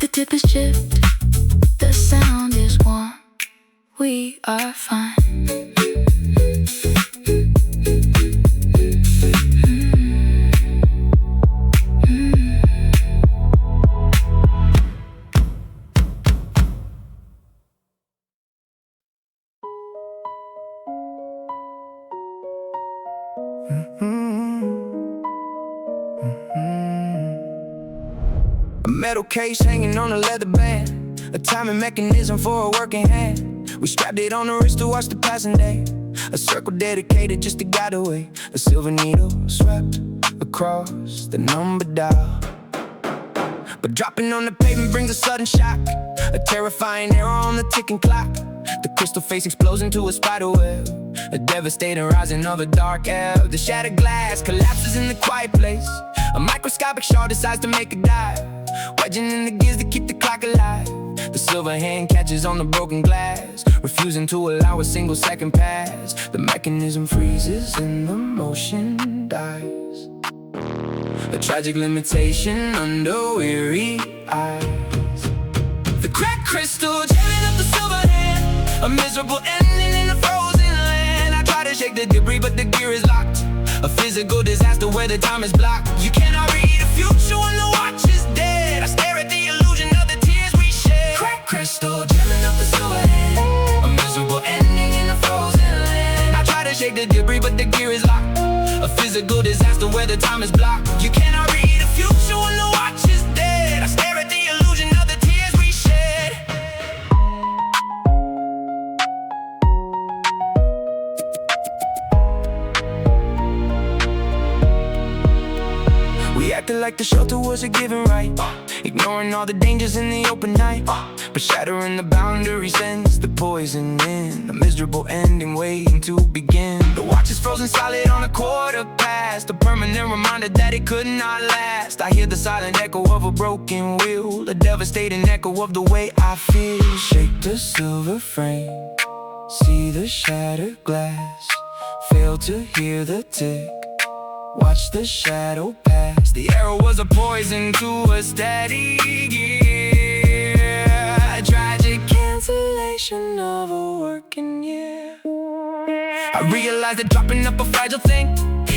Speaker 2: The tip is chipped, the sound is warm. We are fine.
Speaker 1: A metal case hanging on a leather band, a timing mechanism for a working hand. We strapped it on the wrist to watch the passing day, a circle dedicated just to guide the way. A silver needle swept across the number dial, but dropping on the pavement brings a sudden shock, a terrifying error on the ticking clock. The crystal face explodes into a spider web, a devastating rising of a dark ebb. The shattered glass collapses in the quiet place, a microscopic shard decides to make a dive, wedging in the gears to keep the clock alive. The silver hand catches on the broken glass, refusing to allow a single second pass. The mechanism freezes and the motion dies, a tragic limitation under weary eyes. The cracked crystal jamming up the silver hand, a miserable ending in a frozen land. I try to shake the debris but the gear is locked, a physical disaster where the time is blocked. You cannot read the future when the watch is dead. I stare at the illusion of the tears we shed. Cracked crystal jamming up the silver hand, a miserable ending in a frozen land. I try to shake the debris but the gear is locked, a physical disaster where the time is blocked. You cannot read the future when the watch is dead. I stare at the illusion of the tears we shed. acted like the shelter was a given right, ignoring all the dangers in the open night, but shattering the boundaries ends the poison in a miserable ending waiting to begin. The watch is frozen solid on a quarter past, a permanent reminder that it could not last. I hear the silent echo of a broken wheel, a devastating echo of the way I feel. Shake the silver frame, see the shattered glass, fail to hear the tick, watch the shadow pass. The arrow was a poison to a steady gear, a tragic cancellation of a working year. I realized that dropping up a fragile thing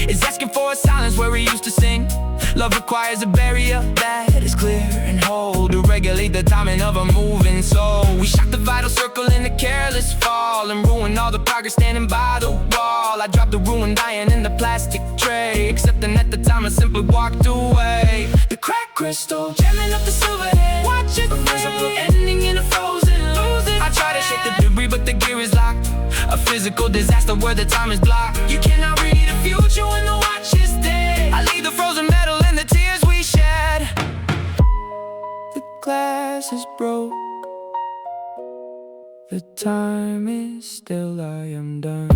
Speaker 1: is asking for a silence where we used to sing. Love requires a barrier that is clear and whole to regulate the timing of a moving soul. We shocked the vital circle in a careless fall and ruined all the progress standing by the wall. I dropped the ruin dying in the plastic tray, accepting at the time I simply walked away. The cracked crystal jamming up the silver head, watch it fray, ending in a frozen losing. I try to shake the debris but the gear is locked, a physical disaster where the time is blocked. You cannot read the future when the watch is dead. I leave the frozen metal and the tears we shed. The glass is broke, the time is still, I am done.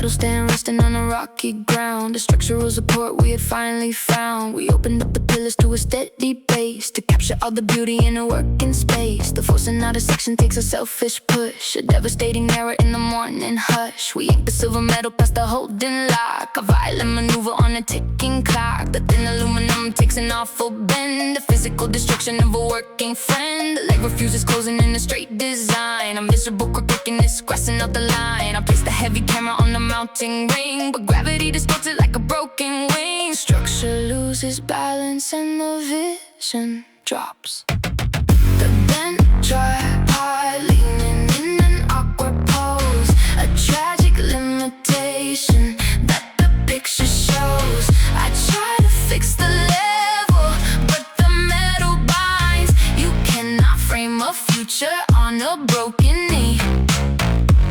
Speaker 2: Stand resting on a rocky ground, the structural support we had finally found. We opened up the pillars to a steady base, to capture all the beauty in a working space. The forcing out a section takes a selfish push, a devastating error in the morning hush. We yanked the silver metal past the holding lock, a violent maneuver on a ticking clock. The thin aluminum takes an awful bend, the physical destruction of a working friend. The leg refuses closing in a straight design, a miserable crookedness crossing out the line. I placed the heavy camera on the mounting ring, but gravity distorts it like a broken wing. Structure loses balance and the vision drops. The bent tripod leaning in an awkward pose, a tragic limitation that the picture shows. I try to fix the level, but the metal binds. You cannot frame a future on a broken knee.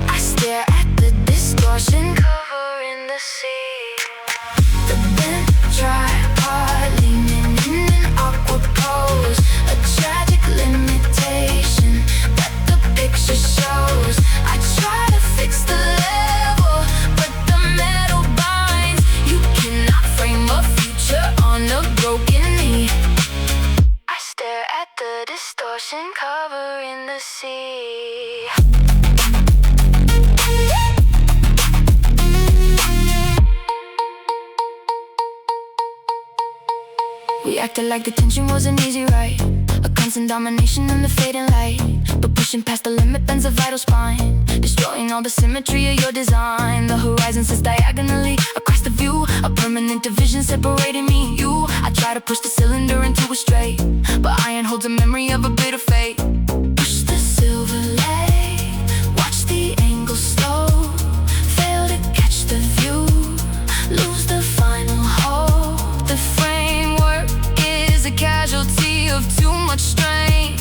Speaker 2: I stare at the distortion covering the sea. The bent tripod leaning in an awkward pose, a tragic limitation that the picture shows. I try to fix the level, but the metal binds. You cannot frame a future on a broken knee. I stare at the distortion covering the sea. We acted like the tension was an easy ride, a constant domination in the fading light. But pushing past the limit bends a vital spine, destroying all the symmetry of your design. The horizon sits diagonally across the view, a permanent division separating me and you. I try to push the cylinder into a straight, but iron holds a memory of a bitter fate. Push the silver leg, watch the angle slow, fail to catch the view, lose the final hold. The framework is a casualty of too much strain,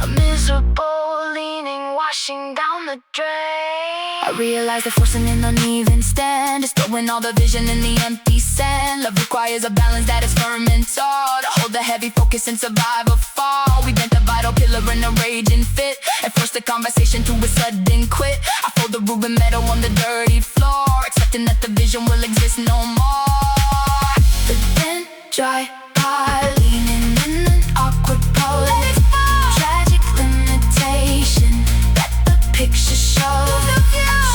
Speaker 2: a miserable leaning washing down the drain. I realize that forcing an uneven stand is throwing all the vision in the empty sand. Love requires a balance that is firm and tall, to hold the heavy focus and survive a fall. We bent the vital pillar in a raging fit, and forced the conversation to a sudden quit. I fold the ruben metal on the dirty floor, accepting that the vision will exist no more. The bent tripod leaning in an awkward pose, tragic limitation that the picture shows.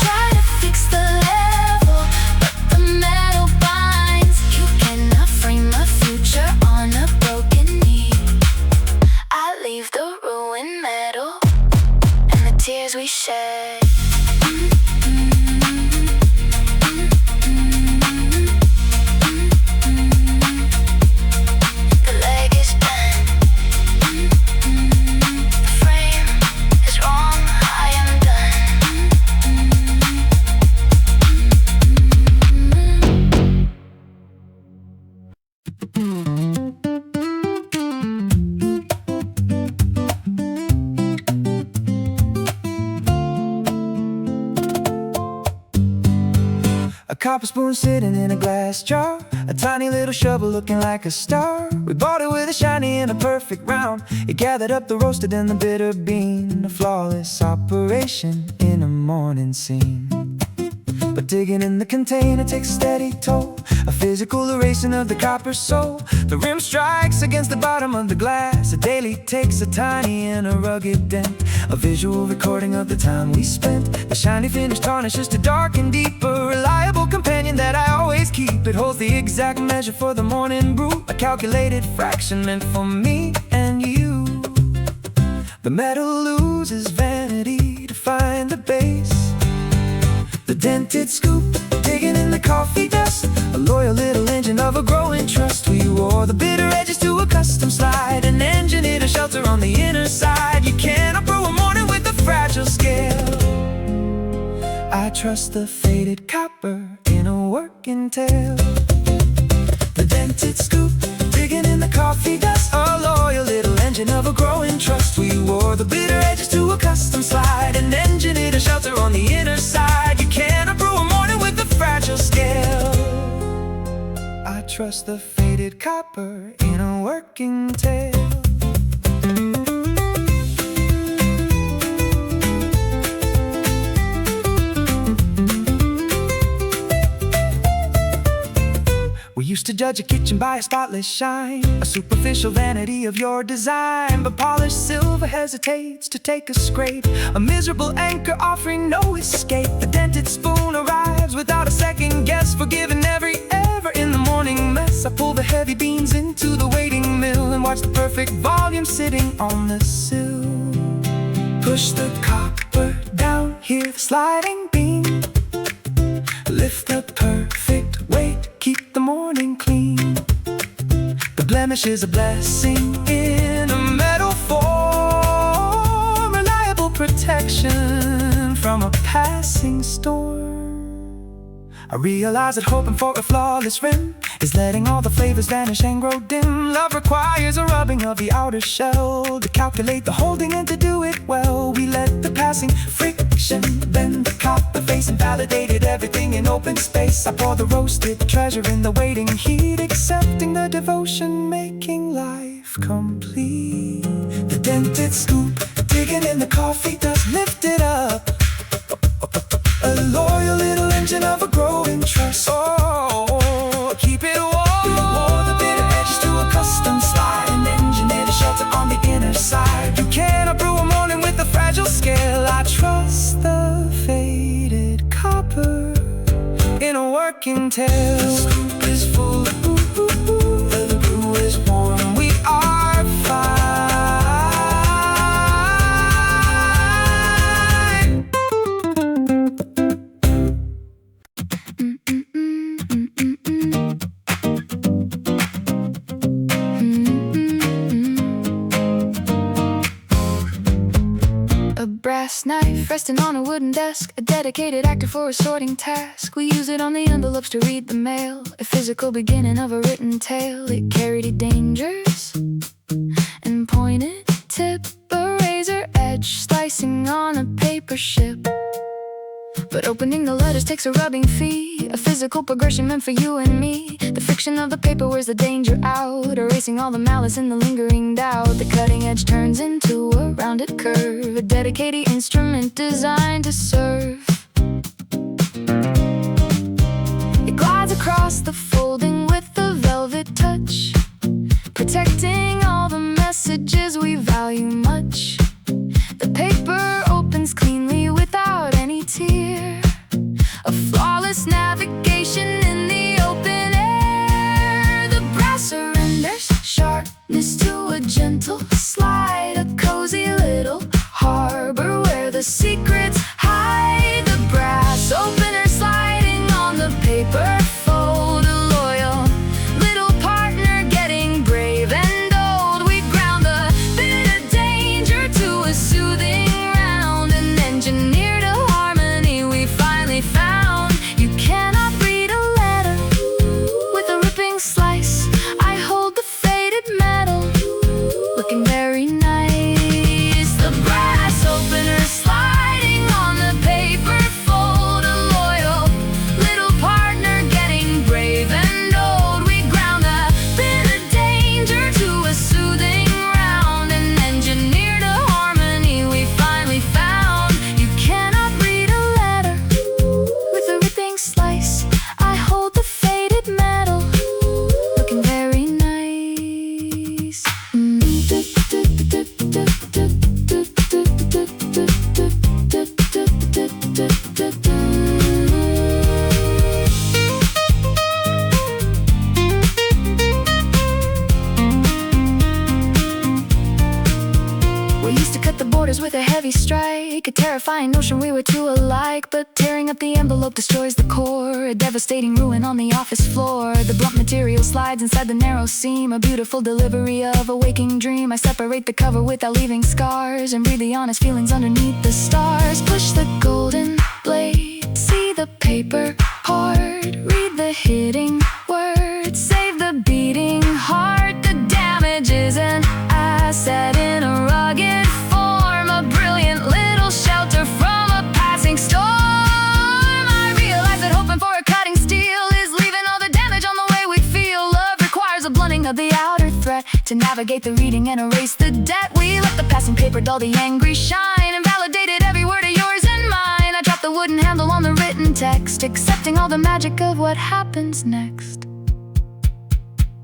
Speaker 2: Try to fix the level, but the metal binds. You cannot frame a future on a broken knee. I leave the ruined metal say. The leg is bent, the frame is wrong, I am
Speaker 1: A copper spoon sitting in a glass jar, a tiny little shovel looking like a star. We bought it with a shiny and a perfect round. It gathered up the roasted and the bitter bean, a flawless operation in a morning scene. But digging in the container takes a steady toll, a physical erasing of the copper soul. The rim strikes against the bottom of the glass. It daily takes a tiny and a rugged dent, a visual recording of the time we spent. The shiny finish tarnishes to dark and deep, a reliable companion that I always keep. It holds the exact measure for the morning brew, a calculated fraction meant for me and you. The metal loses vanity to find the base. The dented scoop, digging in the coffee dust, a loyal little engine of a growing trust. We wore the bitter edges to a custom slide, an engineered a shelter on the inner side. You cannot brew a morning with a fragile scale. I trust the faded copper in a working tale. The dented scoop, digging in the coffee dust, a loyal little engine of a growing trust. We wore the bitter edges to a custom slide, an engineered a shelter on the inner side. You cannot brew a morning with a fragile scale. I trust the faded copper in a working tale. We used to judge a kitchen by a spotless shine, a superficial vanity of your design. But polished silver hesitates to take a scrape, a miserable anchor offering no escape. The dented spoon arrives without a second guess, forgiving every ever in the morning mess. I pull the heavy beans into the waiting mill and watch the perfect volume sitting on the sill. Push the copper down, hear the sliding beam, lift the perfect weight, keep the morning clean. The blemish is a blessing in a metal form, reliable protection from a passing storm. I realize that hoping for a flawless rim is letting all the flavors vanish and grow dim. Love requires a rubbing of the outer shell to calculate the holding and to do it well. We let the passing friction bend the copper face and validated everything in open space. I pour the roasted treasure in the waiting heat, accepting the devotion, making life complete. The dented scoop, digging in the coffee dust, lift it up, a loyal little engine of a growing trust. Oh, keep it warm. We wore the bitter edges to a custom slide, an engineered a shelter on the inner side. You cannot brew a morning with a fragile scale. I trust the faded copper in a working tale. The scoop is full, the brew is warm. We are fine.
Speaker 2: A brass knife resting on a wooden desk, a dedicated actor for a sorting task. We use it on the envelopes to read the mail, a physical beginning of a written tale. It carried dangers and pointed tip, a razor edge slicing on a paper ship. But opening the letters takes a rubbing fee, a physical progression meant for you and me. The friction of the paper wears the danger out, erasing all the malice and the lingering doubt. The cutting edge turns into a rounded curve, a dedicated instrument designed to serve. It glides across the folding with a velvet touch, protecting all the messages we value much. The paper opens cleanly without any tear, a flawless navigation in the open air. The brass surrenders sharpness to a gentle slide, a cozy little harbor where the secrets borders with a heavy strike. A terrifying notion we were two alike, but tearing up the envelope destroys the core. A devastating ruin on the office floor. The blunt material slides inside the narrow seam. A beautiful delivery of a waking dream. I separate the cover without leaving scars, and breathe the honest feelings underneath the stars. Push the golden blade, see the paper hard. Read the hitting words, save the beating heart. The damage is an asset in a rugged form. A brilliant little shelter from a passing storm. I realize that hoping for a cutting steel is leaving all the damage on the way we feel. Love requires a blunting of the outer threat to navigate the reading and erase the debt. We let the passing paper dull the angry shine, and validated every word of yours and mine. I dropped the wooden handle on the written text, accepting all the magic of what happens next.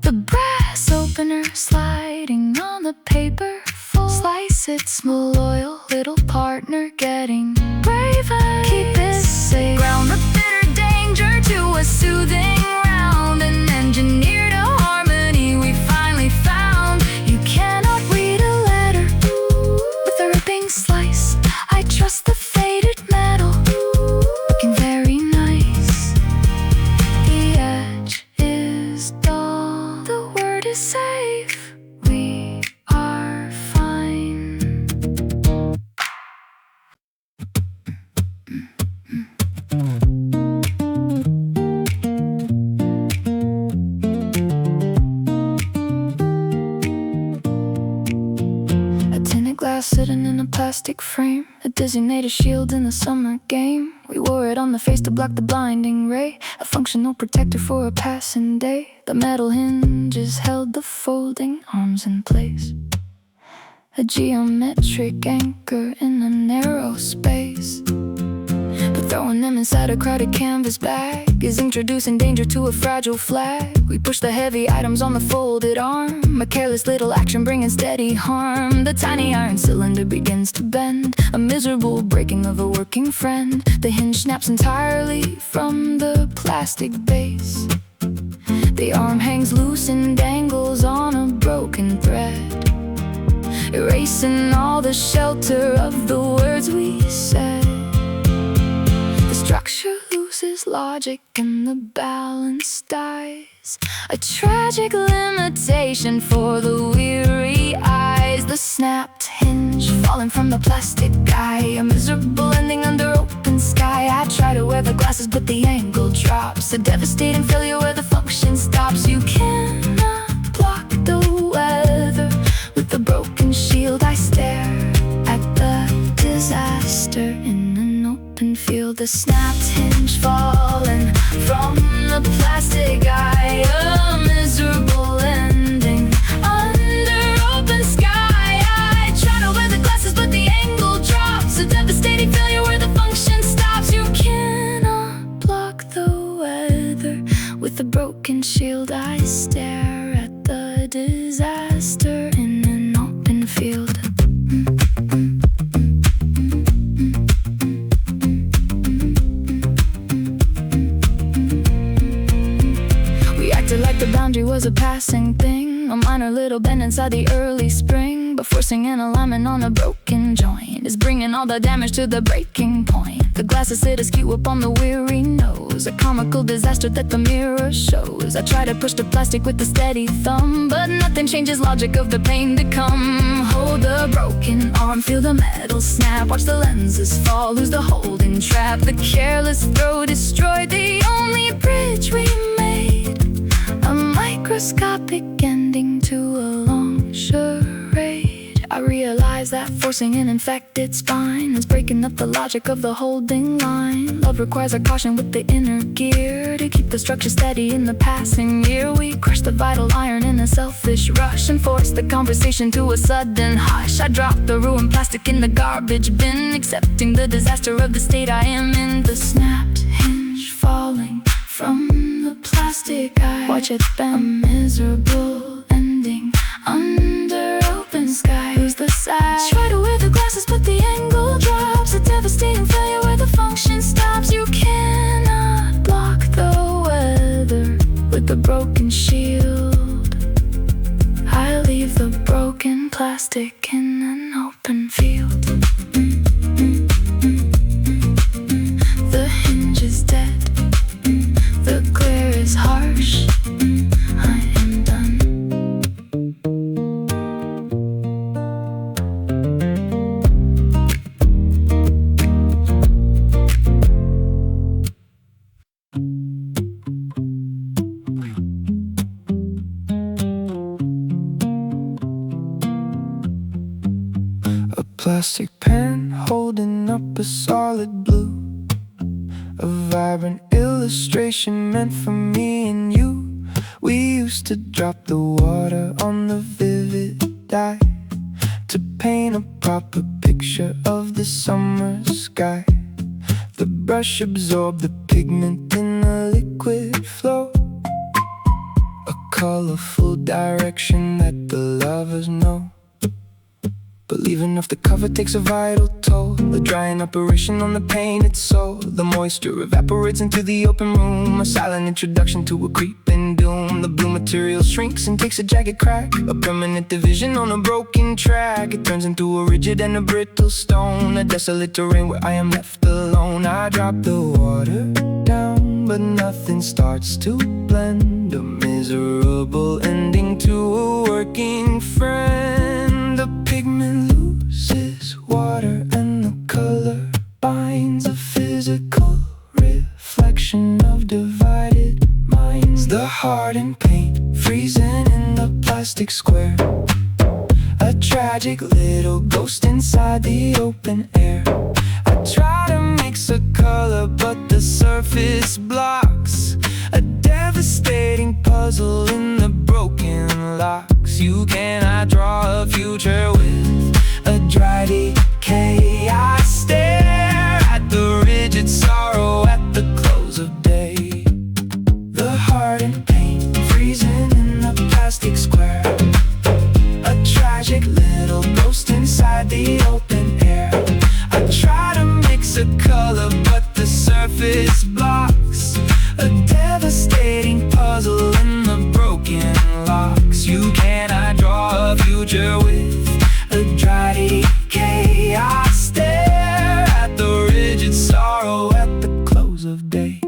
Speaker 2: The brass opener sliding on the paper full. Slice it small, loyal little partner getting braver. Keep it safe. Ground the bitter danger to a soothing round. An engineered harmony we finally found. You cannot read a letter with a ripping slice. I trust the faded metal, looking very nice. The edge is dull, the word is safe. We are fine. A tinted glass sitting in a plastic frame. A designated shield in the summer game. We wore it on the face to block the blinding ray. A functional protector for a passing day. The metal hinges held the folding arms in place. A geometric anchor in a narrow space. But throwing them inside a crowded canvas bag is introducing danger to a fragile flag. We push the heavy items on the folded arm. A careless little action bringing steady harm. The tiny iron cylinder begins to bend. A miserable breaking of a working friend. The hinge snaps entirely from the plastic base. The arm hangs loose and dangles on a broken thread, erasing all the shelter of the words we said. The structure loses logic and the balance dies. A tragic limitation for the weary eyes. The snapped hinge falling from the plastic eye. A miserable ending under open sky. I try to wear the glasses but the angle drops. A devastating failure where the function stops. You cannot block the weather with the broken shield. I stare at the disaster in an open field. The snapped hinge falling from the plastic eye. A miserable ending under open sky. I try to wear the glasses but the angle drops. A devastating failure where the function stops. You cannot block the weather with the broken shield. I stare at the disaster in an open field. We acted like the boundary was a passing thing, a minor little bend inside the early spring. But forcing an alignment on a broken joint is bringing all the damage to the breaking point. The glasses sit askew up on the weary nose, a comical disaster that the mirror shows. I try to push the plastic with a steady thumb, but nothing changes logic of the pain to come. Hold the broken arm, feel the metal snap. Watch the lenses fall, lose the holding trap. The careless throw destroyed the only bridge we made. A microscopic ending to a long charade. I realize that forcing an infected spine is breaking up the logic of the holding line. Love requires a caution with the inner gear to keep the structure steady in the passing year. We crush the vital iron in a selfish rush and force the conversation to a sudden hush. I drop the ruined plastic in the garbage bin, accepting the disaster of the state I am in. The snapped hinge falling from the plastic eye. Watch it bend, a miserable ending under open sky. Lose the sight. Try to wear the glasses but the angle drops. A devastating failure where the function stops. You cannot block the weather with the broken shield. I leave the broken plastic in an open field.
Speaker 1: plastic pen holding up a solid blue, a vibrant illustration meant for me and you. We used to drop the water on the vivid dye to paint a proper picture of the summer sky. The brush absorbed the pigment in a liquid flow, a colorful direction that the lovers know. But leaving off the cover takes a vital toll, a drying operation on the painted soul. The moisture evaporates into the open room, a silent introduction to a creeping doom. The blue material shrinks and takes a jagged crack, a permanent division on a broken track. It turns into a rigid and a brittle stone, a desolate terrain where I am left alone. I drop the water down, but nothing starts to blend, a miserable ending to a working friend. The pigment loses water and the color binds, a physical reflection of divided minds. The hardened paint freezing in the plastic square, a tragic little ghost inside the open air. I try to mix a color but the surface blocks, a devastating puzzle in the broken locks. You cannot draw a future with a dry decay. I stare at the rigid sorrow at the close of day. The hardened paint freezing in the plastic square, a tragic little ghost inside the open air. I try to mix a color but the surface blocks, a devastating puzzle in the broken locks. You cannot draw a future with a dry decay. I stare at the rigid sorrow at the close of day.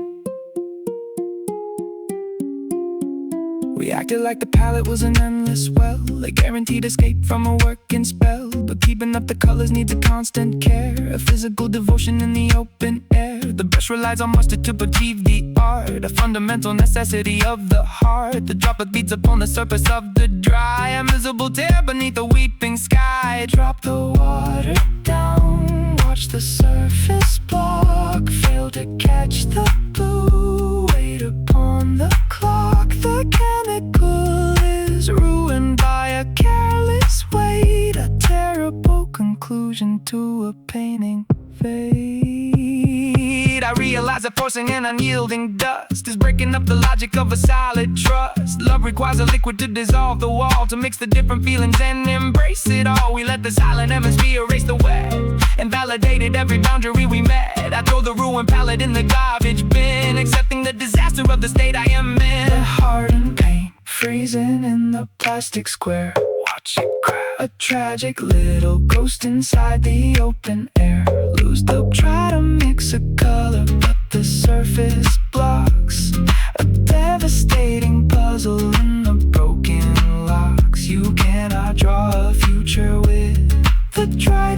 Speaker 1: We acted like the palette was an endless well, a guaranteed escape from a working spell. But keeping up the colors needs a constant care, a physical devotion in the open air. The brush relies on mustard to achieve the art, a fundamental necessity of the heart. The droplet beats upon the surface of the dry, a miserable tear beneath a weeping sky. Drop the water down, watch the surface block, fail to catch the blue, wait upon the clock. The chemical is ruined by a careless weight, a terrible conclusion to a painting fade. I realize that forcing an unyielding dust is breaking up the logic of a solid trust. Love requires a liquid to dissolve the wall, to mix the different feelings and embrace it all. We let the silent hemisphere erase the wet and validated every boundary we met. I throw the ruined palette in the garbage bin, accepting the disaster of the state I am in. The hardened paint freezing in the plastic square, watch it crack, a tragic little ghost inside the open air. Lose the try to mix a color but the surface blocks, a devastating puzzle in the broken locks. You cannot draw a future with the dry